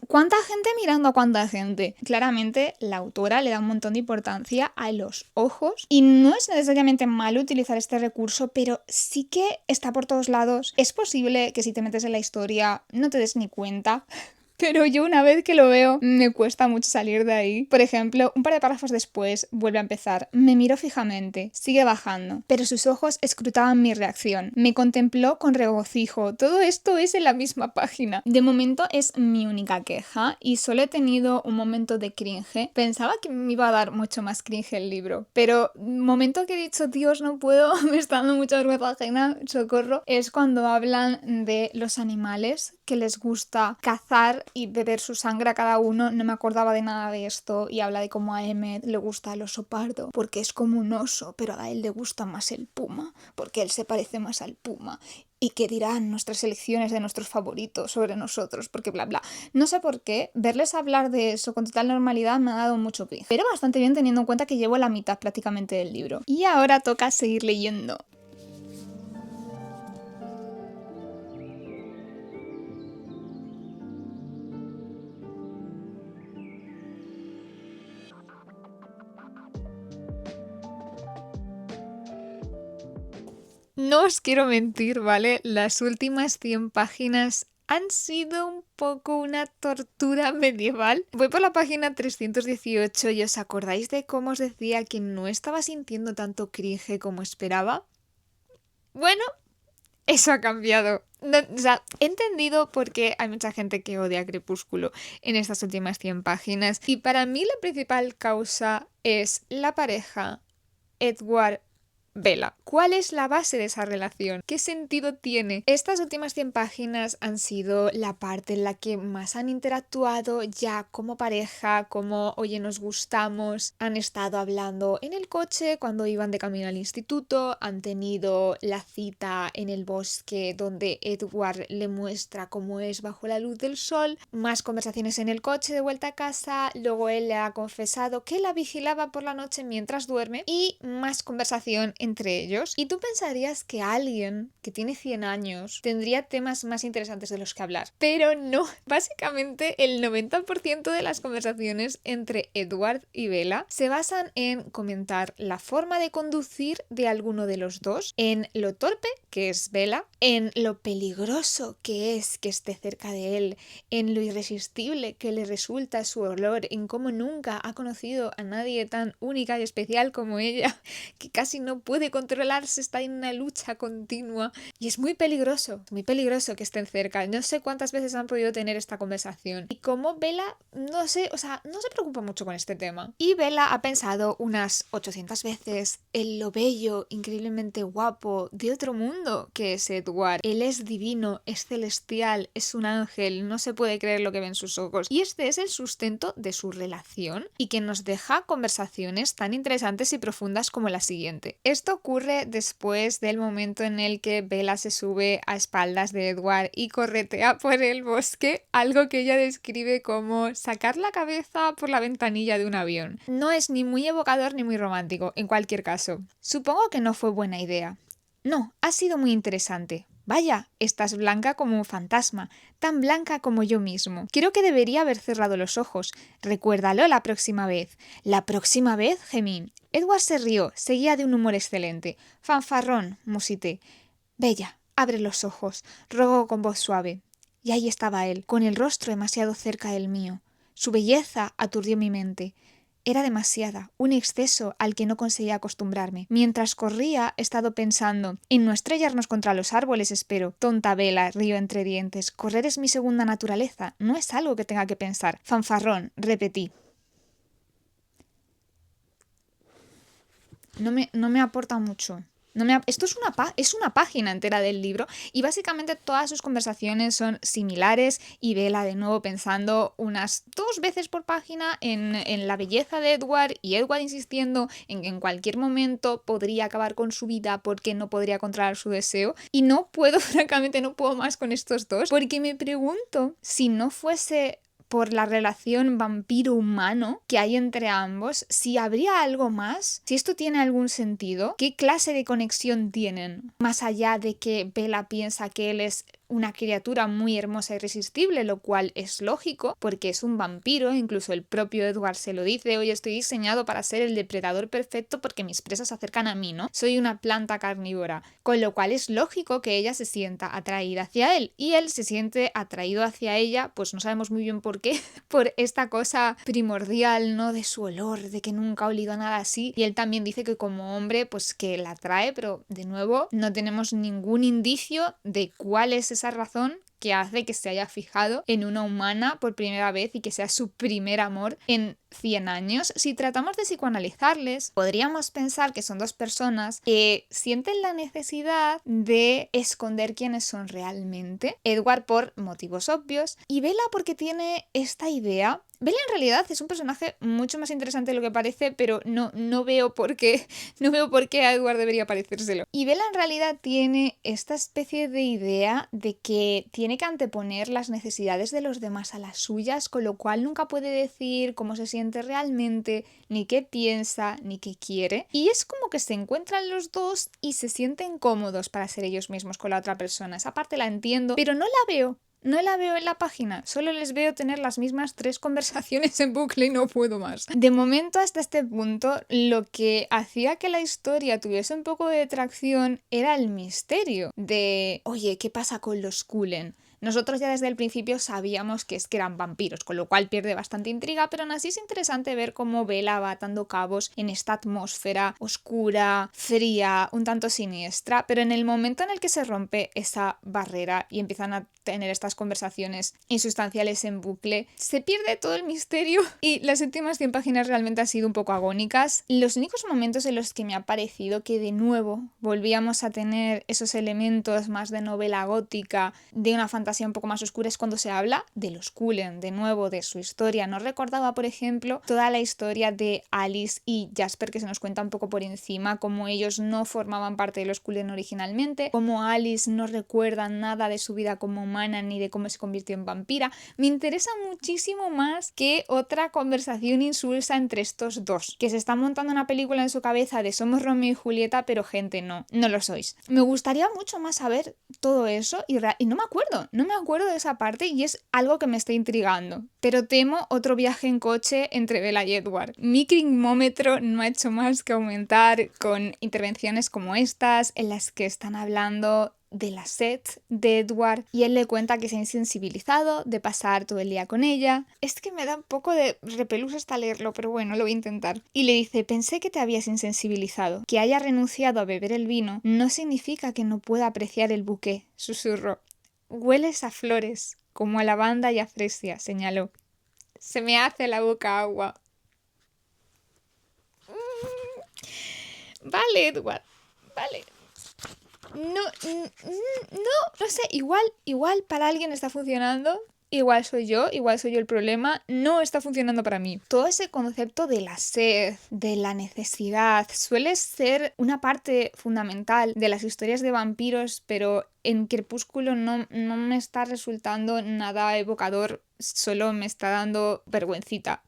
¿Cuánta gente mirando a cuánta gente? Claramente la autora le da un montón de importancia a los ojos y no es necesariamente malo utilizar este recurso, pero sí que está por todos lados. Es posible que si te metes en la historia no te des ni cuenta. Pero yo una vez que lo veo me cuesta mucho salir de ahí. Por ejemplo, un par de párrafos después vuelve a empezar. Me miró fijamente, sigue bajando, pero sus ojos escrutaban mi reacción. Me contempló con regocijo. Todo esto es en la misma página. De momento es mi única queja y solo he tenido un momento de cringe. Pensaba que me iba a dar mucho más cringe el libro, pero momento que he dicho, Dios, no puedo, me está dando mucha vergüenza ajena, socorro, es cuando hablan de los animales que les gusta cazar y beber su sangre a cada uno. No me acordaba de nada de esto y habla de cómo a Emmet le gusta el oso pardo porque es como un oso, pero a él le gusta más el puma porque él se parece más al puma. ¿Y qué dirán nuestras elecciones de nuestros favoritos sobre nosotros? Porque bla bla. No sé por qué, verles hablar de eso con total normalidad me ha dado mucho cringe. Pero bastante bien teniendo en cuenta que llevo la mitad prácticamente del libro. Y ahora toca seguir leyendo. No os quiero mentir, ¿vale? Las últimas 100 páginas han sido un poco una tortura medieval. Voy por la página 318 y ¿os acordáis de cómo os decía que no estaba sintiendo tanto cringe como esperaba? Bueno, eso ha cambiado. No, o sea, he entendido por qué hay mucha gente que odia Crepúsculo en estas últimas 100 páginas y para mí la principal causa es la pareja Edward Bella. ¿Cuál es la base de esa relación? ¿Qué sentido tiene? Estas últimas 100 páginas han sido la parte en la que más han interactuado ya como pareja, como oye, nos gustamos. Han estado hablando en el coche cuando iban de camino al instituto, han tenido la cita en el bosque donde Edward le muestra cómo es bajo la luz del sol, más conversaciones en el coche de vuelta a casa, luego él le ha confesado que la vigilaba por la noche mientras duerme y más conversación entre ellos. Y tú pensarías que alguien que tiene 100 años tendría temas más interesantes de los que hablar. Pero no. Básicamente el 90% de las conversaciones entre Edward y Bella se basan en comentar la forma de conducir de alguno de los dos, en lo torpe que es Bella, en lo peligroso que es que esté cerca de él, en lo irresistible que le resulta su olor, en cómo nunca ha conocido a nadie tan única y especial como ella, que casi no puede controlarse, está en una lucha continua y es muy peligroso que estén cerca. No sé cuántas veces han podido tener esta conversación y cómo Bella, no sé, o sea, no se preocupa mucho con este tema. Y Bella ha pensado unas 800 veces en lo bello, increíblemente guapo, de otro mundo que es Edward. Él es divino, es celestial, es un ángel, no se puede creer lo que ven sus ojos. Y este es el sustento de su relación y que nos deja conversaciones tan interesantes y profundas como la siguiente. Esto ocurre después del momento en el que Bella se sube a espaldas de Edward y corretea por el bosque, algo que ella describe como sacar la cabeza por la ventanilla de un avión. No es ni muy evocador ni muy romántico, en cualquier caso. Supongo que no fue buena idea. No, ha sido muy interesante. Vaya, estás blanca como un fantasma, tan blanca como yo mismo. Creo que debería haber cerrado los ojos. Recuérdalo la próxima vez. ¿La próxima vez?, gemí. Edward se rió, seguía de un humor excelente. Fanfarrón, musité. Bella, abre los ojos, rogó con voz suave. Y ahí estaba él, con el rostro demasiado cerca del mío. Su belleza aturdió mi mente. Era demasiada, un exceso al que no conseguía acostumbrarme. Mientras corría, he estado pensando, en no estrellarnos contra los árboles, espero. Tonta Bella, río entre dientes. Correr es mi segunda naturaleza, no es algo que tenga que pensar. Fanfarrón, repetí. No me aporta mucho. Esto es una página entera del libro y básicamente todas sus conversaciones son similares y Bella de nuevo pensando unas 2 veces por página en la belleza de Edward y Edward insistiendo en que en cualquier momento podría acabar con su vida porque no podría controlar su deseo. Y no puedo, francamente no puedo más con estos dos porque me pregunto si no fuese por la relación vampiro-humano que hay entre ambos, si habría algo más, si esto tiene algún sentido, qué clase de conexión tienen, más allá de que Bella piensa que él es una criatura muy hermosa e irresistible, lo cual es lógico porque es un vampiro, incluso el propio Edward se lo dice, hoy estoy diseñado para ser el depredador perfecto porque mis presas se acercan a mí, ¿no? Soy una planta carnívora, con lo cual es lógico que ella se sienta atraída hacia él y él se siente atraído hacia ella, pues no sabemos muy bien por qué, por esta cosa primordial, ¿no? De su olor, de que nunca ha olido nada así, y él también dice que como hombre, pues que la atrae, pero de nuevo no tenemos ningún indicio de cuál es esa razón que hace que se haya fijado en una humana por primera vez y que sea su primer amor en 100 años. Si tratamos de psicoanalizarles, podríamos pensar que son dos personas que sienten la necesidad de esconder quiénes son realmente. Edward por motivos obvios y Bella porque tiene esta idea. Bella en realidad es un personaje mucho más interesante de lo que parece, pero no veo por qué a Edward debería parecérselo. Y Bella en realidad tiene esta especie de idea de que tiene que anteponer las necesidades de los demás a las suyas, con lo cual nunca puede decir cómo se siente realmente, ni qué piensa, ni qué quiere. Y es como que se encuentran los dos y se sienten cómodos para ser ellos mismos con la otra persona. Esa parte la entiendo, pero no la veo en la página, solo les veo tener las mismas 3 conversaciones en bucle y no puedo más. De momento, hasta este punto, lo que hacía que la historia tuviese un poco de tracción era el misterio de, oye, ¿qué pasa con los Cullen? Nosotros ya desde el principio sabíamos que eran vampiros, con lo cual pierde bastante intriga, pero aún así es interesante ver cómo Bella va atando cabos en esta atmósfera oscura, fría, un tanto siniestra, pero en el momento en el que se rompe esa barrera y empiezan a tener estas conversaciones insustanciales en bucle, se pierde todo el misterio y las últimas 100 páginas realmente han sido un poco agónicas. Los únicos momentos en los que me ha parecido que de nuevo volvíamos a tener esos elementos más de novela gótica, de una fantasía fantasía un poco más oscura es cuando se habla de los Cullen, de nuevo, de su historia. No recordaba, por ejemplo, toda la historia de Alice y Jasper, que se nos cuenta un poco por encima, cómo ellos no formaban parte de los Cullen originalmente, cómo Alice no recuerda nada de su vida como humana ni de cómo se convirtió en vampira. Me interesa muchísimo más que otra conversación insulsa entre estos dos, que se está montando una película en su cabeza de somos Romeo y Julieta, pero gente, no lo sois. Me gustaría mucho más saber todo eso y no me acuerdo de esa parte y es algo que me está intrigando. Pero temo otro viaje en coche entre Bella y Edward. Mi cringmómetro no ha hecho más que aumentar con intervenciones como estas, en las que están hablando de la sed de Edward y él le cuenta que se ha insensibilizado de pasar todo el día con ella. Es que me da un poco de repelús hasta leerlo, pero bueno, lo voy a intentar. Y le dice, pensé que te habías insensibilizado. Que haya renunciado a beber el vino no significa que no pueda apreciar el buqué, susurró. Hueles a flores, como a lavanda y a fresia, señaló. Se me hace la boca agua. Vale, Edward, vale. No sé, igual para alguien está funcionando, igual soy yo el problema, no está funcionando para mí. Todo ese concepto de la sed, de la necesidad, suele ser una parte fundamental de las historias de vampiros, pero en Crepúsculo no me está resultando nada evocador, solo me está dando vergüencita.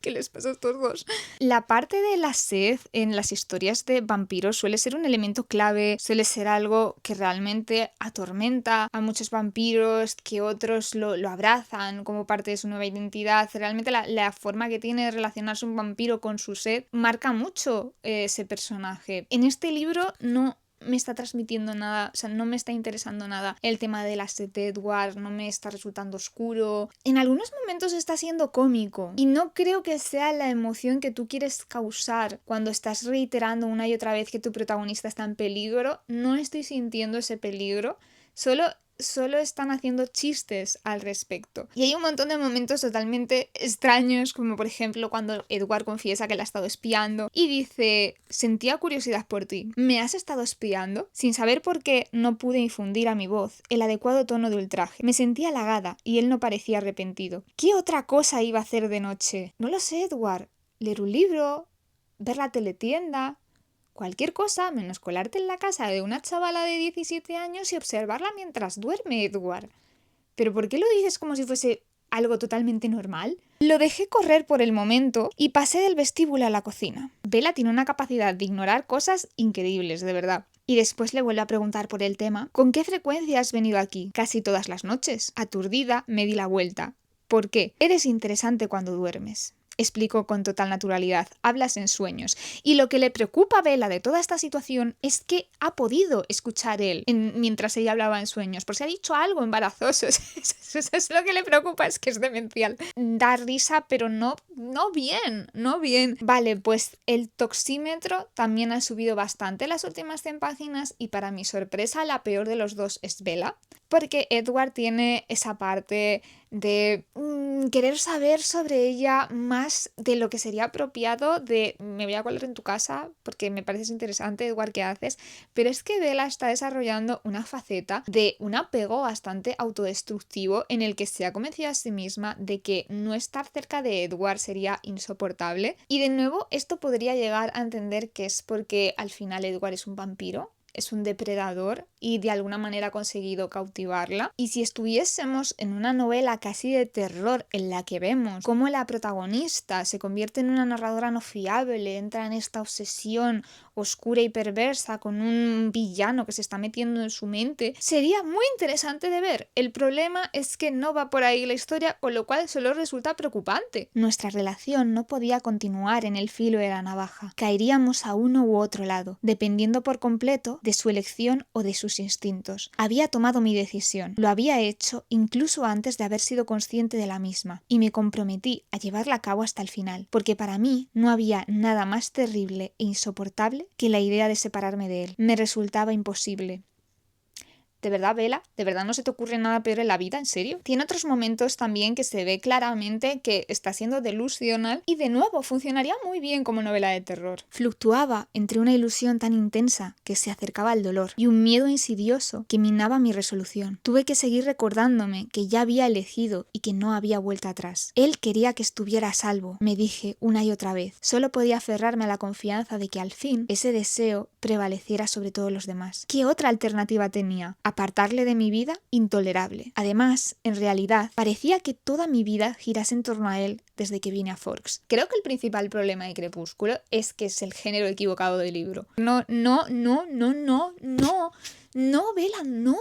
¿Qué les pasa a estos dos? La parte de la sed en las historias de vampiros suele ser un elemento clave, suele ser algo que realmente atormenta a muchos vampiros, que otros lo abrazan como parte de su nueva identidad. Realmente la forma que tiene de relacionarse un vampiro con su sed marca mucho ese personaje. En este libro no me está transmitiendo nada, o sea, no me está interesando nada el tema de la sed de Edward, no me está resultando oscuro. En algunos momentos está siendo cómico y no creo que sea la emoción que tú quieres causar cuando estás reiterando una y otra vez que tu protagonista está en peligro. No estoy sintiendo ese peligro, solo están haciendo chistes al respecto. Y hay un montón de momentos totalmente extraños, como por ejemplo cuando Edward confiesa que la ha estado espiando y dice, sentía curiosidad por ti. ¿Me has estado espiando? Sin saber por qué, no pude infundir a mi voz el adecuado tono de ultraje. Me sentía halagada y él no parecía arrepentido. ¿Qué otra cosa iba a hacer de noche? No lo sé, Edward. ¿Leer un libro? ¿Ver la teletienda? Cualquier cosa menos colarte en la casa de una chavala de 17 años y observarla mientras duerme, Edward. ¿Pero por qué lo dices como si fuese algo totalmente normal? Lo dejé correr por el momento y pasé del vestíbulo a la cocina. Bella tiene una capacidad de ignorar cosas increíbles, de verdad. Y después le vuelve a preguntar por el tema. ¿Con qué frecuencia has venido aquí? Casi todas las noches. Aturdida, me di la vuelta. ¿Por qué? Eres interesante cuando duermes. Explicó con total naturalidad, hablas en sueños. Y lo que le preocupa a Bella de toda esta situación es que ha podido escuchar él mientras ella hablaba en sueños, por si ha dicho algo embarazoso. Eso es lo que le preocupa, es que es demencial. Da risa, pero no bien. Vale, pues el toxímetro también ha subido bastante las últimas 100 páginas y para mi sorpresa la peor de los dos es Bella, porque Edward tiene esa parte de querer saber sobre ella más de lo que sería apropiado, de me voy a colar en tu casa porque me pareces interesante, Edward, ¿qué haces? Pero es que Bella está desarrollando una faceta de un apego bastante autodestructivo en el que se ha convencido a sí misma de que no estar cerca de Edward sería insoportable. Y de nuevo esto podría llegar a entender que es porque al final Edward es un vampiro, es un depredador y de alguna manera ha conseguido cautivarla. Y si estuviésemos en una novela casi de terror en la que vemos cómo la protagonista se convierte en una narradora no fiable, entra en esta obsesión oscura y perversa con un villano que se está metiendo en su mente, sería muy interesante de ver. El problema es que no va por ahí la historia, con lo cual solo resulta preocupante. Nuestra relación no podía continuar en el filo de la navaja. Caeríamos a uno u otro lado, dependiendo por completo de su elección o de sus instintos. Había tomado mi decisión. Lo había hecho incluso antes de haber sido consciente de la misma, y me comprometí a llevarla a cabo hasta el final, porque para mí no había nada más terrible e insoportable que la idea de separarme de él. Me resultaba imposible. ¿De verdad, Bella? ¿De verdad no se te ocurre nada peor en la vida? ¿En serio? Tiene otros momentos también que se ve claramente que está siendo delusional y de nuevo funcionaría muy bien como novela de terror. Fluctuaba entre una ilusión tan intensa que se acercaba al dolor y un miedo insidioso que minaba mi resolución. Tuve que seguir recordándome que ya había elegido y que no había vuelta atrás. Él quería que estuviera a salvo, me dije una y otra vez. Solo podía aferrarme a la confianza de que al fin ese deseo prevaleciera sobre todos los demás. ¿Qué otra alternativa tenía? ¿Apartarle de mi vida? Intolerable. Además, en realidad, parecía que toda mi vida girase en torno a él desde que vine a Forks. Creo que el principal problema de Crepúsculo es que es el género equivocado del libro. No, Bella, no.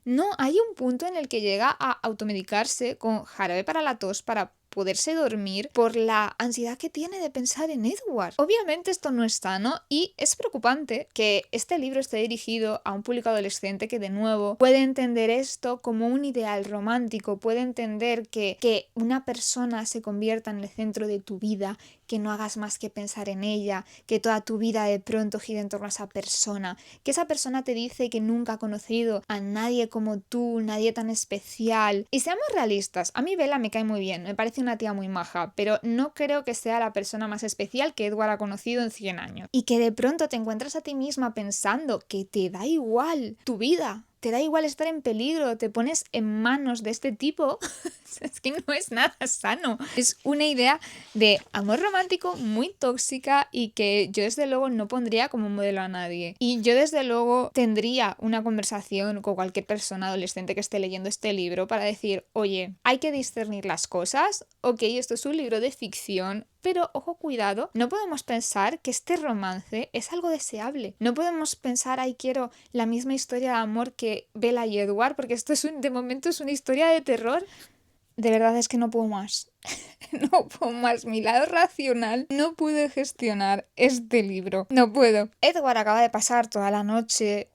No, hay un punto en el que llega a automedicarse con jarabe para la tos para poderse dormir por la ansiedad que tiene de pensar en Edward. Obviamente esto no es sano y es preocupante que este libro esté dirigido a un público adolescente que de nuevo puede entender esto como un ideal romántico, puede entender que una persona se convierta en el centro de tu vida, que no hagas más que pensar en ella, que toda tu vida de pronto gire en torno a esa persona, que esa persona te dice que nunca ha conocido a nadie como tú, nadie tan especial. Y seamos realistas, a mí Bella me cae muy bien, me parece una tía muy maja, pero no creo que sea la persona más especial que Edward ha conocido en 100 años. Y que de pronto te encuentras a ti misma pensando que te da igual tu vida, te da igual estar en peligro, te pones en manos de este tipo, es que no es nada sano. Es una idea de amor romántico muy tóxica y que yo desde luego no pondría como modelo a nadie. Y yo desde luego tendría una conversación con cualquier persona adolescente que esté leyendo este libro para decir, oye, hay que discernir las cosas, ok, esto es un libro de ficción, pero, ojo, cuidado, no podemos pensar que este romance es algo deseable. No podemos pensar, ay, quiero la misma historia de amor que Bella y Edward, porque esto de momento es una historia de terror. De verdad es que no puedo más. No puedo más. Mi lado racional no puede gestionar este libro. No puedo. Edward acaba de pasar toda la noche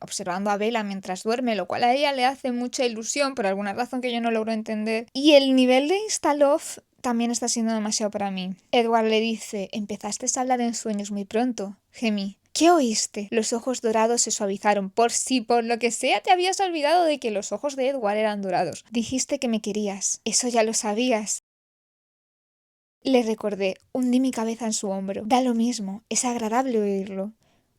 observando a Bella mientras duerme, lo cual a ella le hace mucha ilusión por alguna razón que yo no logro entender. Y el nivel de Instalove también está siendo demasiado para mí. Edward le dice, empezaste a hablar en sueños muy pronto. Gemí. ¿Qué oíste? Los ojos dorados se suavizaron. Por si por lo que sea te habías olvidado de que los ojos de Edward eran dorados. Dijiste que me querías. Eso ya lo sabías. Le recordé, hundí mi cabeza en su hombro. Da lo mismo, es agradable oírlo.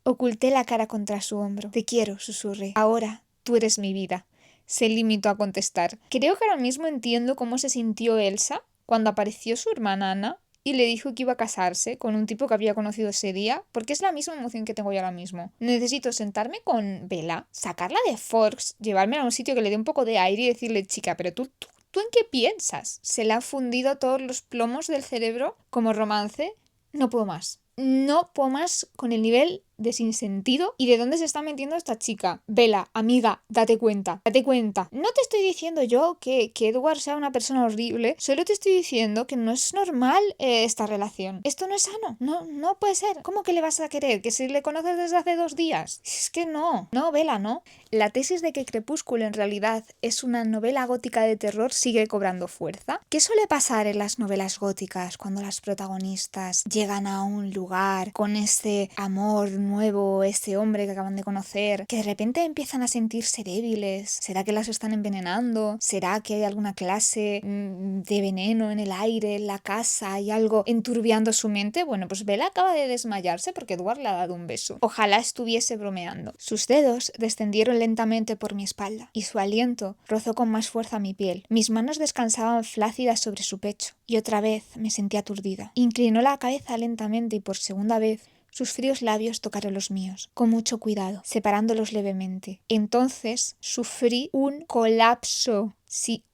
Oculté la cara contra su hombro. Te quiero, susurré. Ahora, tú eres mi vida. Se limitó a contestar. Creo que ahora mismo entiendo cómo se sintió Elsa cuando apareció su hermana Anna y le dijo que iba a casarse con un tipo que había conocido ese día, porque es la misma emoción que tengo yo ahora mismo. Necesito sentarme con Bella, sacarla de Forks, llevármela a un sitio que le dé un poco de aire y decirle, chica, pero ¿tú en qué piensas? ¿Se le han fundido todos los plomos del cerebro como romance? No puedo más. No puedo más con el nivel de sinsentido y de dónde se está metiendo esta chica. Bella, amiga, date cuenta, date cuenta. No te estoy diciendo yo que Edward sea una persona horrible, solo te estoy diciendo que no es normal esta relación. Esto no es sano, no puede ser. ¿Cómo que le vas a querer? ¿Que si le conoces desde hace 2 días? Es que no, Bella, no. La tesis de que Crepúsculo en realidad es una novela gótica de terror sigue cobrando fuerza. ¿Qué suele pasar en las novelas góticas cuando las protagonistas llegan a un lugar con ese amor nuevo, ese hombre que acaban de conocer, que de repente empiezan a sentirse débiles? ¿Será que las están envenenando? ¿Será que hay alguna clase de veneno en el aire, en la casa? ¿Hay algo enturbiando su mente? Bueno, pues Bella acaba de desmayarse porque Edward le ha dado un beso. Ojalá estuviese bromeando. Sus dedos descendieron lentamente por mi espalda y su aliento rozó con más fuerza mi piel. Mis manos descansaban flácidas sobre su pecho y otra vez me sentí aturdida. Inclinó la cabeza lentamente y por segunda vez sus fríos labios tocaron los míos, con mucho cuidado, separándolos levemente. Entonces sufrí un colapso. Sí,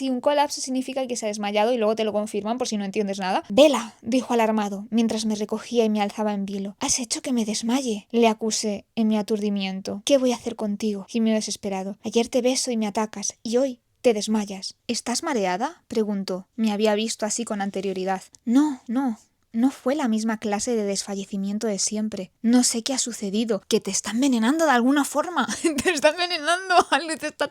un colapso significa que se ha desmayado y luego te lo confirman por si no entiendes nada. Bella, dijo alarmado, mientras me recogía y me alzaba en vilo. Has hecho que me desmaye, le acusé en mi aturdimiento. ¿Qué voy a hacer contigo? Gimió desesperado. Ayer te beso y me atacas, y hoy te desmayas. ¿Estás mareada? Preguntó. Me había visto así con anterioridad. No. No fue la misma clase de desfallecimiento de siempre. No sé qué ha sucedido. Que te está envenenando de alguna forma. Te está envenenando.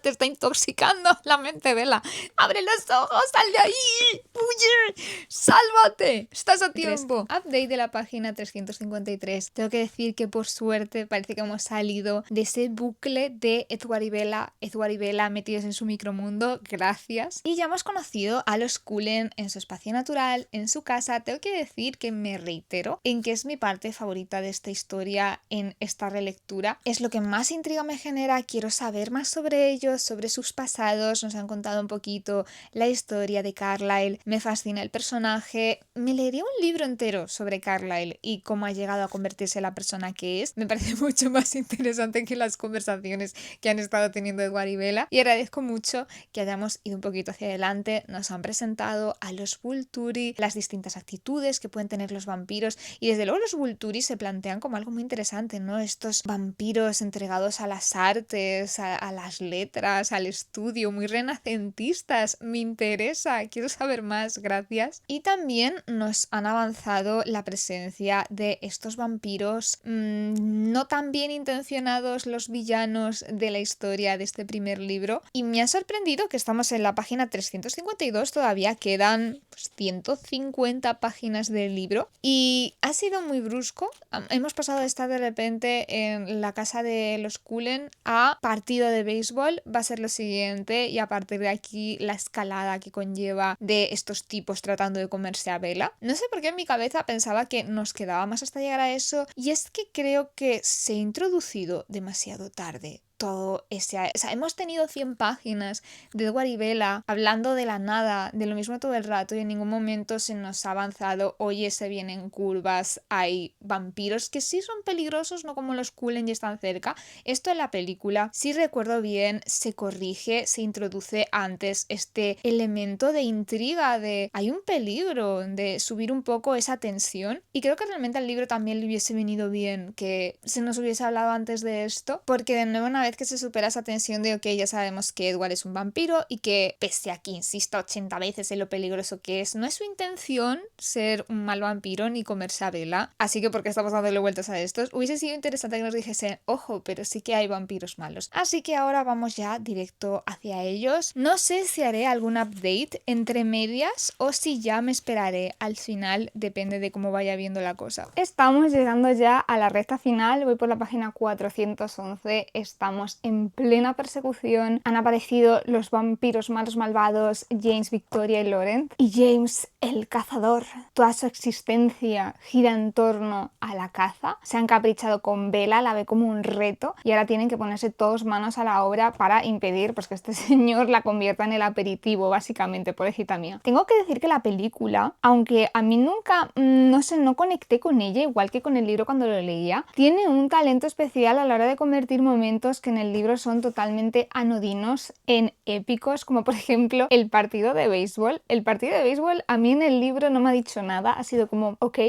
Te está intoxicando la mente, Bella. ¡Abre los ojos! ¡Sal de ahí! ¡Huye! ¡Sálvate! ¡Estás a tiempo! Update de la página 353. Tengo que decir que por suerte parece que hemos salido de ese bucle de Edward y Bella metidos en su micromundo. Gracias. Y ya hemos conocido a los Cullen en su espacio natural, en su casa. Tengo que decir que me reitero en que es mi parte favorita de esta historia en esta relectura. Es lo que más intriga me genera. Quiero saber más sobre ellos, sobre sus pasados. Nos han contado un poquito la historia de Carlisle. Me fascina el personaje. Me leería un libro entero sobre Carlisle y cómo ha llegado a convertirse en la persona que es. Me parece mucho más interesante que las conversaciones que han estado teniendo Edward y Bella. Y agradezco mucho que hayamos ido un poquito hacia adelante. Nos han presentado a los Volturi, las distintas actitudes que pueden tener los vampiros, y desde luego los Volturi se plantean como algo muy interesante, ¿no? Estos vampiros entregados a las artes, a las letras, al estudio, muy renacentistas. Me interesa, quiero saber más, gracias. Y también nos han avanzado la presencia de estos vampiros no tan bien intencionados, los villanos de la historia de este primer libro, y me ha sorprendido que estamos en la página 352, todavía quedan 150 páginas del libro y ha sido muy brusco. Hemos pasado de estar de repente en la casa de los Cullen a partido de béisbol, va a ser lo siguiente, y a partir de aquí la escalada que conlleva de estos tipos tratando de comerse a Bella. No sé por qué en mi cabeza pensaba que nos quedaba más hasta llegar a eso, y es que creo que se ha introducido demasiado tarde todo ese... O sea, hemos tenido 100 páginas de Edward y Bella hablando de la nada, de lo mismo todo el rato, y en ningún momento se nos ha avanzado, oye, se vienen curvas, hay vampiros que sí son peligrosos, no como los Cullen y están cerca. Esto en la película, si recuerdo bien, se corrige, se introduce antes este elemento de intriga, de hay un peligro, de subir un poco esa tensión, y creo que realmente al libro también le hubiese venido bien que se nos hubiese hablado antes de esto, porque de nuevo una vez que se supera esa tensión de ok, ya sabemos que Edward es un vampiro y que pese a que insista 80 veces en lo peligroso que es, no es su intención ser un mal vampiro ni comerse a Bella, así que porque estamos dándole vueltas a estos, hubiese sido interesante que nos dijesen, ojo, pero sí que hay vampiros malos. Así que ahora vamos ya directo hacia ellos. No sé si haré algún update entre medias o si ya me esperaré al final, depende de cómo vaya viendo la cosa. Estamos llegando ya a la recta final, voy por la página 411, estamos en plena persecución, han aparecido los vampiros malos malvados, James, Victoria y Laurent, y James, el cazador, toda su existencia gira en torno a la caza, se han caprichado con Bella, la ve como un reto y ahora tienen que ponerse todos manos a la obra para impedir pues, que este señor la convierta en el aperitivo, básicamente, pobrecita mía. Tengo que decir que la película, aunque a mí nunca, no conecté con ella, igual que con el libro cuando lo leía, tiene un talento especial a la hora de convertir momentos que en el libro son totalmente anodinos en épicos, como por ejemplo el partido de béisbol. El partido de béisbol a mí en el libro no me ha dicho nada, ha sido como, ok,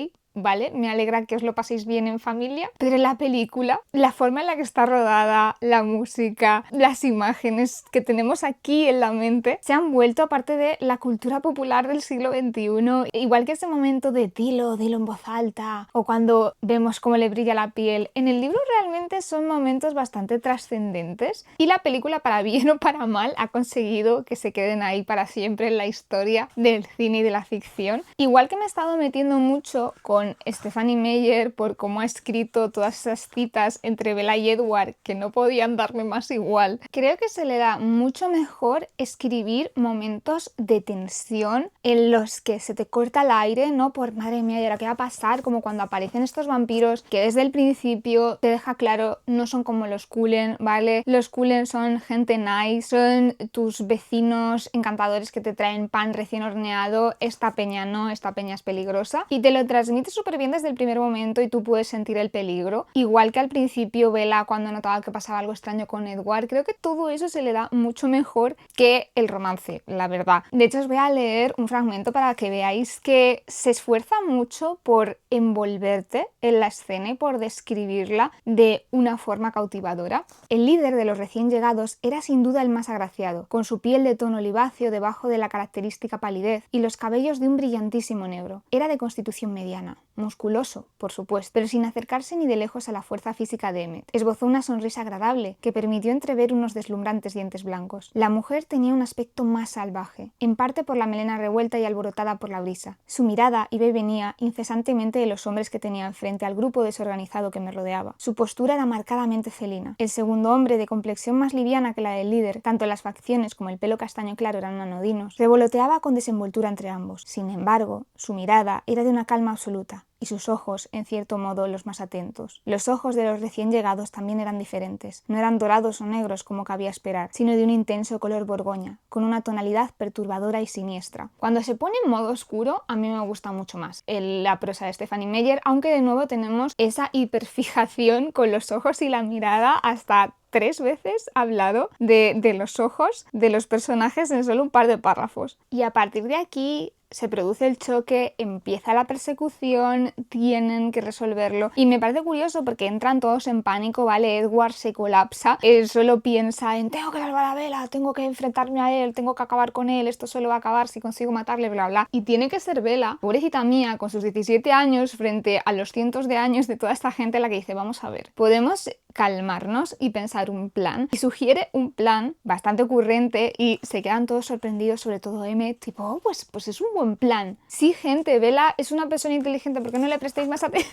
vale, me alegra que os lo paséis bien en familia, pero en la película, la forma en la que está rodada, la música, las imágenes que tenemos aquí en la mente, se han vuelto aparte de la cultura popular del siglo XXI, igual que ese momento de dilo en voz alta, o cuando vemos cómo le brilla la piel. En el libro realmente son momentos bastante trascendentes, y la película, para bien o para mal, ha conseguido que se queden ahí para siempre en la historia del cine y de la ficción. Igual que me he estado metiendo mucho con Stephenie Meyer por cómo ha escrito todas esas citas entre Bella y Edward que no podían darme más igual. Creo que se le da mucho mejor escribir momentos de tensión en los que se te corta el aire, ¿no? Por madre mía, ¿y ahora qué va a pasar? Como cuando aparecen estos vampiros que desde el principio te deja claro, no son como los Cullen, ¿vale? Los Cullen son gente nice, son tus vecinos encantadores que te traen pan recién horneado. Esta peña no, esta peña es peligrosa, y te lo transmites súper bien desde el primer momento y tú puedes sentir el peligro. Igual que al principio Bella cuando notaba que pasaba algo extraño con Edward. Creo que todo eso se le da mucho mejor que el romance, la verdad. De hecho, os voy a leer un fragmento para que veáis que se esfuerza mucho por envolverte en la escena y por describirla de una forma cautivadora. El líder de los recién llegados era sin duda el más agraciado, con su piel de tono oliváceo debajo de la característica palidez y los cabellos de un brillantísimo negro. Era de constitución mediana, musculoso, por supuesto, pero sin acercarse ni de lejos a la fuerza física de Emmett. Esbozó una sonrisa agradable que permitió entrever unos deslumbrantes dientes blancos. La mujer tenía un aspecto más salvaje, en parte por la melena revuelta y alborotada por la brisa. Su mirada iba y venía incesantemente de los hombres que tenía enfrente al grupo desorganizado que me rodeaba. Su postura era marcadamente felina. El segundo hombre, de complexión más liviana que la del líder, tanto las facciones como el pelo castaño claro eran anodinos, revoloteaba con desenvoltura entre ambos. Sin embargo, su mirada era de una calma absoluta, y sus ojos, en cierto modo, los más atentos. Los ojos de los recién llegados también eran diferentes. No eran dorados o negros como cabía esperar, sino de un intenso color borgoña, con una tonalidad perturbadora y siniestra. Cuando se pone en modo oscuro, a mí me gusta mucho más la prosa de Stephanie Meyer, aunque de nuevo tenemos esa hiperfijación con los ojos y la mirada. Hasta 3 veces hablado de los ojos de los personajes en solo un par de párrafos. Y a partir de aquí se produce el choque, empieza la persecución, tienen que resolverlo. Y me parece curioso porque entran todos en pánico, ¿vale? Edward se colapsa, él solo piensa en tengo que salvar a Bella, tengo que enfrentarme a él, tengo que acabar con él, esto solo va a acabar si consigo matarle, bla bla. Y tiene que ser Bella, pobrecita mía, con sus 17 años, frente a los cientos de años de toda esta gente, la que dice, vamos a ver, podemos calmarnos y pensar un plan. Y sugiere un plan bastante ocurrente y se quedan todos sorprendidos, sobre todo Emmett, tipo, oh, pues es un buen plan. Sí, gente, Bella es una persona inteligente, ¿por qué no le prestéis más atención?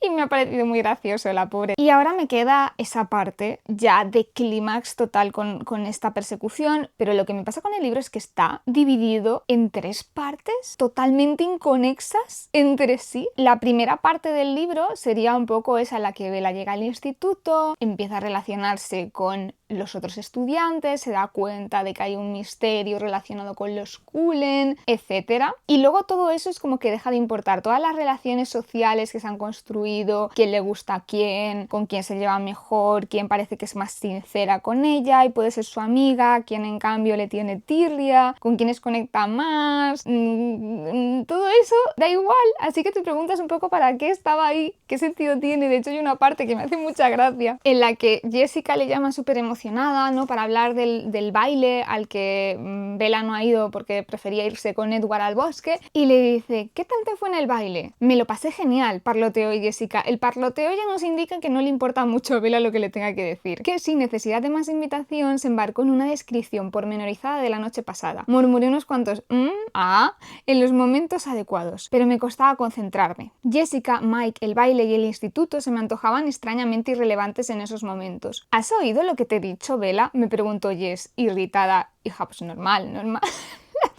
Y me ha parecido muy gracioso, la pobre. Y ahora me queda esa parte ya de clímax total con esta persecución, pero lo que me pasa con el libro es que está dividido en 3 partes totalmente inconexas entre sí. La primera parte del libro sería un poco esa en la que Bella llega al instituto, empieza a relacionarse con los otros estudiantes, se da cuenta de que hay un misterio relacionado con los Cullen, etc. Y luego todo eso es como que deja de importar. Todas las relaciones sociales que se han construido, quién le gusta a quién, con quién se lleva mejor, quién parece que es más sincera con ella y puede ser su amiga, quién en cambio le tiene tirria, con quiénes conecta más, todo eso da igual. Así que te preguntas un poco para qué estaba ahí, qué sentido tiene. De hecho hay una parte que me hace mucha gracia en la que Jessica le llama súper emocionada, ¿no?, para hablar del baile al que Bella no ha ido porque prefería irse con Edward al bosque, y le dice, ¿qué tal te fue en el baile? Me lo pasé genial, parloteó Jessica. El parloteo ya nos indica que no le importa mucho a Bella lo que le tenga que decir, que sin necesidad de más invitación se embarcó en una descripción pormenorizada de la noche pasada. Murmuré unos cuantos en los momentos adecuados, pero me costaba concentrarme. Jessica, Mike, el baile y el instituto se me antojaban extrañamente irrelevantes en esos momentos. ¿Has oído lo que te he dicho, Bella?, me preguntó Jess, irritada. Hija, pues normal, la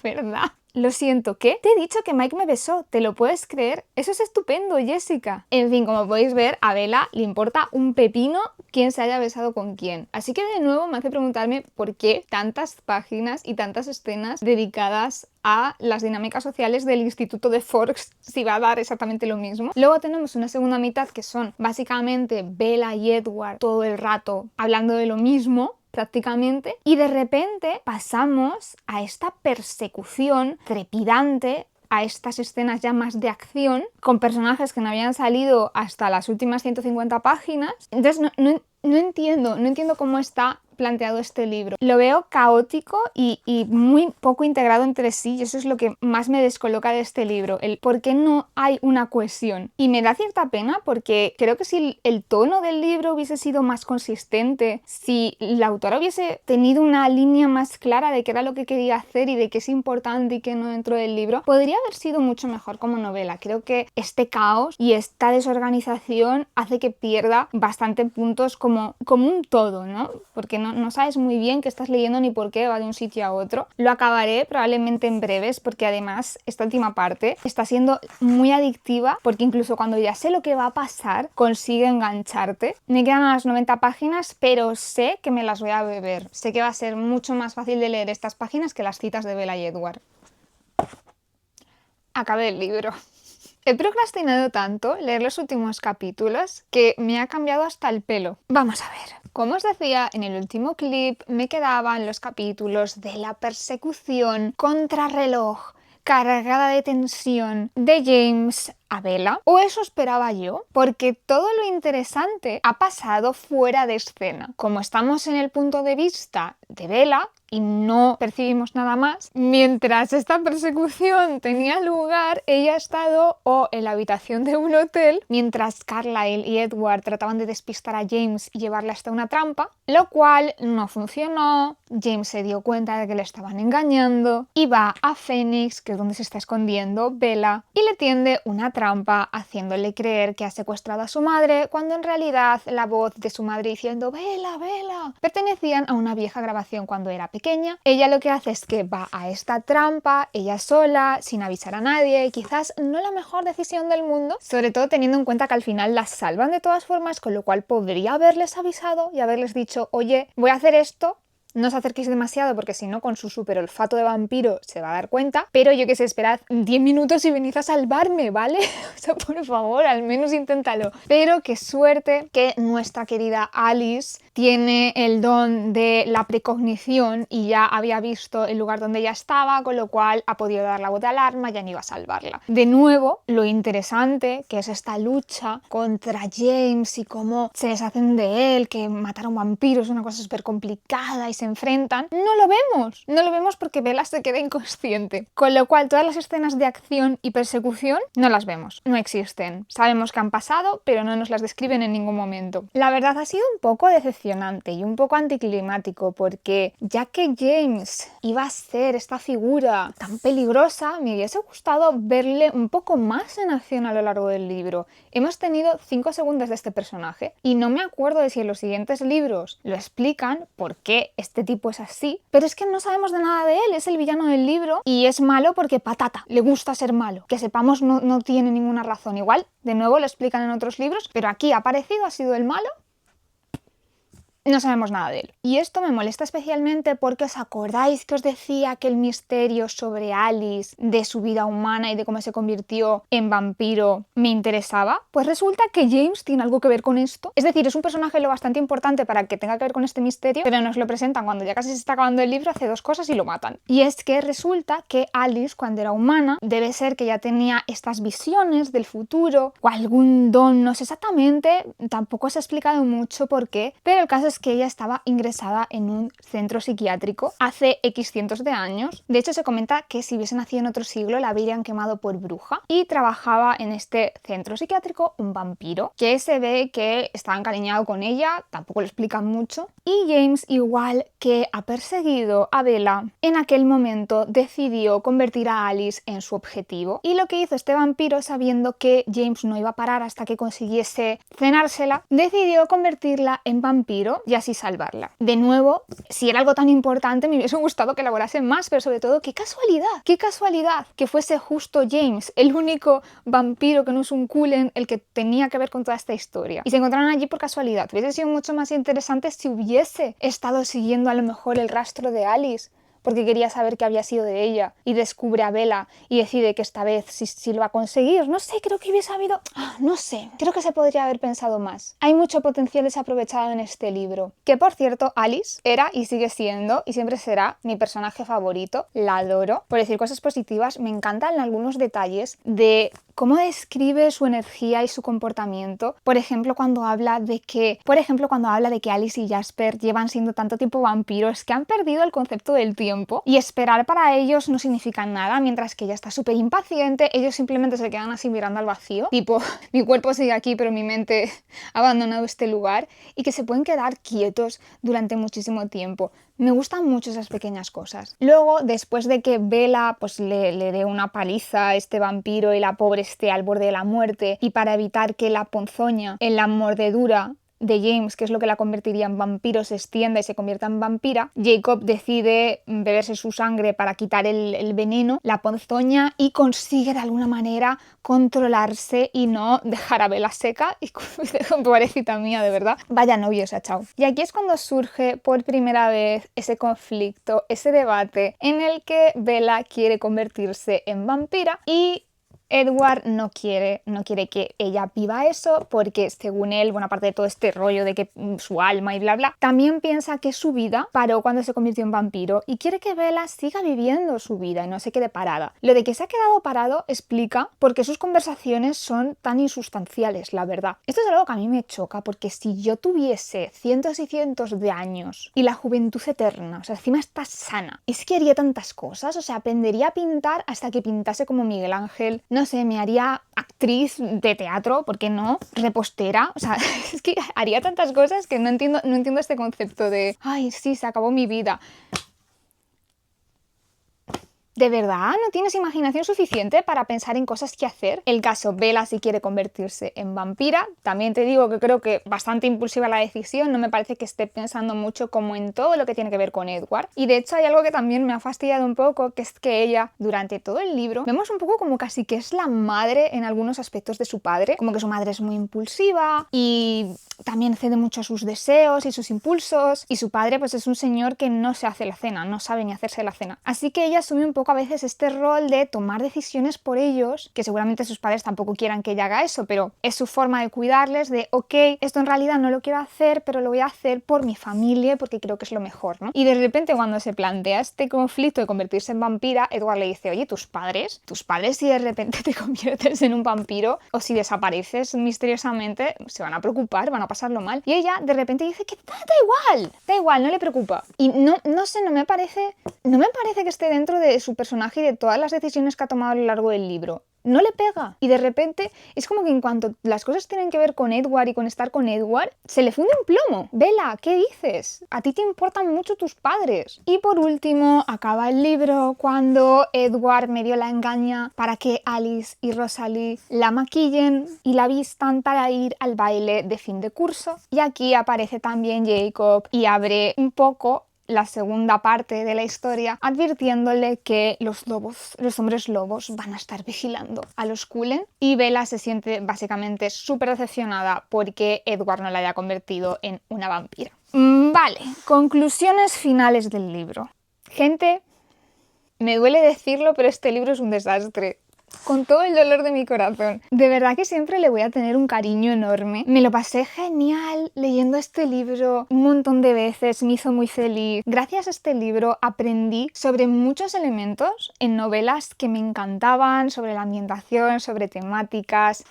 verdad. Lo siento, ¿qué? Te he dicho que Mike me besó, ¿te lo puedes creer? Eso es estupendo, Jessica. En fin, como podéis ver, a Bella le importa un pepino quién se haya besado con quién. Así que de nuevo me hace preguntarme por qué tantas páginas y tantas escenas dedicadas a las dinámicas sociales del Instituto de Forks, si va a dar exactamente lo mismo. Luego tenemos una segunda mitad que son básicamente Bella y Edward todo el rato hablando de lo mismo, prácticamente, y de repente pasamos a esta persecución trepidante, a estas escenas ya más de acción, con personajes que no habían salido hasta las últimas 150 páginas. Entonces no entiendo cómo está planteado este libro. Lo veo caótico y muy poco integrado entre sí, y eso es lo que más me descoloca de este libro, el por qué no hay una cohesión. Y me da cierta pena porque creo que si el tono del libro hubiese sido más consistente, si la autora hubiese tenido una línea más clara de qué era lo que quería hacer y de qué es importante y qué no dentro del libro, podría haber sido mucho mejor como novela. Creo que este caos y esta desorganización hace que pierda bastante puntos como un todo, ¿no? Porque no sabes muy bien qué estás leyendo ni por qué va de un sitio a otro. Lo acabaré probablemente en breves porque además esta última parte está siendo muy adictiva porque incluso cuando ya sé lo que va a pasar consigue engancharte. Me quedan unas 90 páginas, pero sé que me las voy a beber. Sé que va a ser mucho más fácil de leer estas páginas que las citas de Bella y Edward. Acabé el libro. He procrastinado tanto leer los últimos capítulos que me ha cambiado hasta el pelo. Vamos a ver. Como os decía en el último clip, me quedaban los capítulos de la persecución contrarreloj cargada de tensión de James a Bella, o eso esperaba yo, porque todo lo interesante ha pasado fuera de escena. Como estamos en el punto de vista de Bella y no percibimos nada más, mientras esta persecución tenía lugar, ella ha estado o en la habitación de un hotel, mientras Carlyle y Edward trataban de despistar a James y llevarle hasta una trampa, lo cual no funcionó. James se dio cuenta de que le estaban engañando y va a Phoenix, que es donde se está escondiendo Bella, y le tiende una trampa haciéndole creer que ha secuestrado a su madre, cuando en realidad la voz de su madre diciendo «Bella, Bella» pertenecían a una vieja grabación cuando era pequeña. Ella lo que hace es que va a esta trampa, ella sola, sin avisar a nadie, quizás no la mejor decisión del mundo, sobre todo teniendo en cuenta que al final las salvan de todas formas, con lo cual podría haberles avisado y haberles dicho «Oye, voy a hacer esto». No os acerquéis demasiado porque si no con su super olfato de vampiro se va a dar cuenta, pero yo que sé, esperad 10 minutos y venid a salvarme, ¿vale? O sea, por favor, al menos inténtalo. Pero qué suerte que nuestra querida Alice tiene el don de la precognición y ya había visto el lugar donde ella estaba, con lo cual ha podido dar la voz de alarma y ya no iba a salvarla. De nuevo, lo interesante que es esta lucha contra James y cómo se deshacen de él, que matar a un vampiro es una cosa súper complicada y se enfrentan, no lo vemos porque Bella se queda inconsciente, con lo cual todas las escenas de acción y persecución no las vemos, no existen, sabemos que han pasado pero no nos las describen en ningún momento. La verdad ha sido un poco decepcionante y un poco anticlimático porque ya que James iba a ser esta figura tan peligrosa, me hubiese gustado verle un poco más en acción a lo largo del libro. Hemos tenido 5 segundos de este personaje y no me acuerdo de si en los siguientes libros lo explican por qué este tipo es así, pero es que no sabemos de nada de él, es el villano del libro y es malo porque patata, le gusta ser malo, que sepamos no tiene ninguna razón, igual de nuevo lo explican en otros libros, pero aquí ha aparecido, ha sido el malo. No sabemos nada de él. Y esto me molesta especialmente porque os acordáis que os decía que el misterio sobre Alice, de su vida humana y de cómo se convirtió en vampiro, me interesaba. Pues resulta que James tiene algo que ver con esto. Es decir, es un personaje lo bastante importante para que tenga que ver con este misterio, pero nos lo presentan cuando ya casi se está acabando el libro, hace 2 cosas y lo matan. Y es que resulta que Alice, cuando era humana, debe ser que ya tenía estas visiones del futuro o algún don, no sé exactamente, tampoco se ha explicado mucho por qué, pero el caso es que ella estaba ingresada en un centro psiquiátrico hace X cientos de años. De hecho, se comenta que si hubiese nacido en otro siglo la habrían quemado por bruja, y trabajaba en este centro psiquiátrico un vampiro que se ve que estaba encariñado con ella, tampoco lo explican mucho, y James, igual que ha perseguido a Bella, en aquel momento decidió convertir a Alice en su objetivo, y lo que hizo este vampiro, sabiendo que James no iba a parar hasta que consiguiese cenársela, decidió convertirla en vampiro y así salvarla. De nuevo, si era algo tan importante me hubiese gustado que elaborasen más, pero sobre todo, qué casualidad que fuese justo James, el único vampiro que no es un Cullen, el que tenía que ver con toda esta historia. Y se encontraron allí por casualidad. Hubiese sido mucho más interesante si hubiese estado siguiendo a lo mejor el rastro de Alice, porque quería saber qué había sido de ella, y descubre a Bella y decide que esta vez sí lo va a conseguir. No sé, creo que hubiese habido... no sé, creo que se podría haber pensado más. Hay mucho potencial desaprovechado en este libro. Que por cierto, Alice era y sigue siendo y siempre será mi personaje favorito. La adoro. Por decir cosas positivas, me encantan algunos detalles de cómo describe su energía y su comportamiento. Por ejemplo, cuando habla de que Alice y Jasper llevan siendo tanto tiempo vampiros que han perdido el concepto del tiempo y esperar para ellos no significa nada, mientras que ella está súper impaciente, ellos simplemente se quedan así mirando al vacío, tipo, mi cuerpo sigue aquí pero mi mente ha abandonado este lugar, y que se pueden quedar quietos durante muchísimo tiempo. Me gustan mucho esas pequeñas cosas. Luego, después de que Bella pues le dé una paliza a este vampiro y la pobre esté al borde de la muerte, y para evitar que la ponzoña en la mordedura de James, que es lo que la convertiría en vampiro, se extienda y se convierta en vampira, Jacob decide beberse su sangre para quitar el veneno, la ponzoña, y consigue de alguna manera controlarse y no dejar a Bella seca. Y pobrecita mía, de verdad, vaya novio se ha echado. Y aquí es cuando surge por primera vez ese conflicto, ese debate en el que Bella quiere convertirse en vampira y Edward no quiere que ella viva eso porque según él, bueno, aparte de todo este rollo de que su alma y bla bla, también piensa que su vida paró cuando se convirtió en vampiro y quiere que Bella siga viviendo su vida y no se quede parada. Lo de que se ha quedado parado explica por qué sus conversaciones son tan insustanciales, la verdad. Esto es algo que a mí me choca porque si yo tuviese cientos y cientos de años y la juventud eterna, o sea, encima está sana, es que haría tantas cosas, o sea, aprendería a pintar hasta que pintase como Miguel Ángel. No sé, me haría actriz de teatro, ¿por qué no? Repostera, o sea, es que haría tantas cosas que no entiendo este concepto de, ay, sí, se acabó mi vida. ¿De verdad no tienes imaginación suficiente para pensar en cosas que hacer? El caso, Bella sí quiere convertirse en vampira. También te digo que creo que bastante impulsiva la decisión, no me parece que esté pensando mucho como en todo lo que tiene que ver con Edward. Y de hecho hay algo que también me ha fastidiado un poco, que es que ella, durante todo el libro, vemos un poco como casi que es la madre en algunos aspectos de su padre, como que su madre es muy impulsiva y también cede mucho a sus deseos y sus impulsos, y su padre pues es un señor que no se hace la cena, no sabe ni hacerse la cena. Así que ella asume un poco a veces este rol de tomar decisiones por ellos, que seguramente sus padres tampoco quieran que ella haga eso, pero es su forma de cuidarles, de ok, esto en realidad no lo quiero hacer, pero lo voy a hacer por mi familia porque creo que es lo mejor, ¿no? Y de repente cuando se plantea este conflicto de convertirse en vampira, Edward le dice, oye, tus padres si de repente te conviertes en un vampiro o si desapareces misteriosamente, se van a preocupar, van a pasarlo mal. Y ella de repente dice que da igual, no le preocupa. Y no sé, no me parece que esté dentro de su personaje y de todas las decisiones que ha tomado a lo largo del libro. No le pega. Y de repente es como que en cuanto las cosas tienen que ver con Edward y con estar con Edward, se le funde un plomo. Bella, ¿qué dices? A ti te importan mucho tus padres. Y por último, acaba el libro cuando Edward medio la engaña para que Alice y Rosalie la maquillen y la vistan para ir al baile de fin de curso. Y aquí aparece también Jacob y abre un poco la segunda parte de la historia, advirtiéndole que los hombres lobos van a estar vigilando a los Cullen, y Bella se siente básicamente súper decepcionada porque Edward no la haya convertido en una vampira. Vale, conclusiones finales del libro. Gente, me duele decirlo, pero este libro es un desastre. Con todo el dolor de mi corazón. De verdad que siempre le voy a tener un cariño enorme. Me lo pasé genial leyendo este libro un montón de veces, me hizo muy feliz. Gracias a este libro aprendí sobre muchos elementos en novelas que me encantaban, sobre la ambientación, sobre temáticas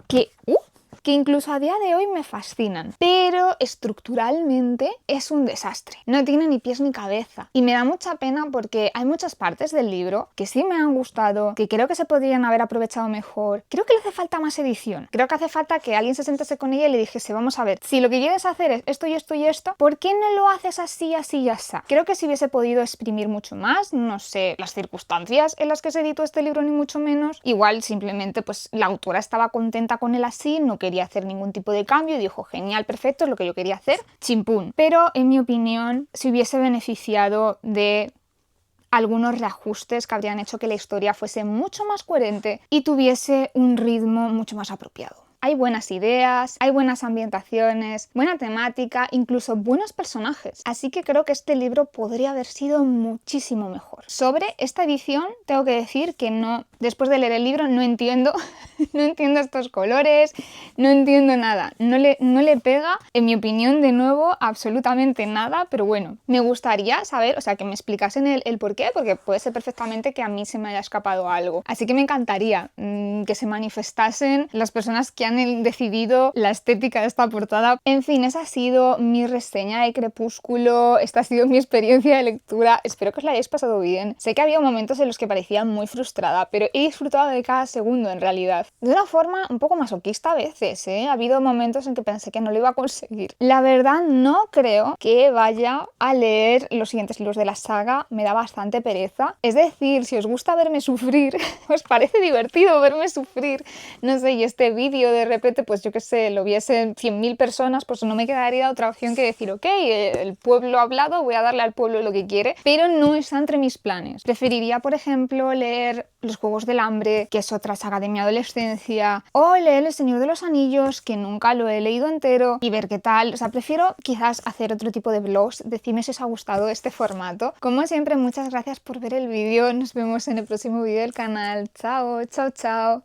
que incluso a día de hoy me fascinan, pero estructuralmente es un desastre. No tiene ni pies ni cabeza. Y me da mucha pena porque hay muchas partes del libro que sí me han gustado, que creo que se podrían haber aprovechado mejor. Creo que le hace falta más edición. Creo que hace falta que alguien se sentase con ella y le dijese, vamos a ver, si lo que quieres hacer es esto y esto y esto, ¿por qué no lo haces así, así y así? Creo que si hubiese podido exprimir mucho más, no sé, las circunstancias en las que se editó este libro ni mucho menos, igual simplemente pues la autora estaba contenta con él así, no quería hacer ningún tipo de cambio y dijo, genial, perfecto, es lo que yo quería hacer, chimpún. Pero en mi opinión, se hubiese beneficiado de algunos reajustes que habrían hecho que la historia fuese mucho más coherente y tuviese un ritmo mucho más apropiado. Hay buenas ideas, hay buenas ambientaciones, buena temática, incluso buenos personajes. Así que creo que este libro podría haber sido muchísimo mejor. Sobre esta edición, tengo que decir que no, después de leer el libro, no entiendo estos colores, no entiendo nada. No le pega, en mi opinión, de nuevo, absolutamente nada, pero bueno, me gustaría saber, o sea, que me explicasen el por qué, porque puede ser perfectamente que a mí se me haya escapado algo. Así que me encantaría que se manifestasen las personas que han decidido la estética de esta portada. En fin, esa ha sido mi reseña de Crepúsculo, esta ha sido mi experiencia de lectura. Espero que os la hayáis pasado bien. Sé que había momentos en los que parecía muy frustrada, pero he disfrutado de cada segundo en realidad. De una forma un poco masoquista a veces, ¿eh? Ha habido momentos en que pensé que no lo iba a conseguir. La verdad no creo que vaya a leer los siguientes libros de la saga, me da bastante pereza. Es decir, si os gusta verme sufrir, os parece divertido verme sufrir, no sé, y este vídeo de repente, pues yo qué sé, lo viesen 100.000 personas, pues no me quedaría otra opción que decir, ok, el pueblo ha hablado, voy a darle al pueblo lo que quiere, pero no está entre mis planes. Preferiría, por ejemplo, leer Los Juegos del Hambre, que es otra saga de mi adolescencia, o leer El Señor de los Anillos, que nunca lo he leído entero, y ver qué tal. O sea, prefiero quizás hacer otro tipo de vlogs. Decidme si os ha gustado este formato. Como siempre, muchas gracias por ver el vídeo. Nos vemos en el próximo vídeo del canal. Chao, chao, chao.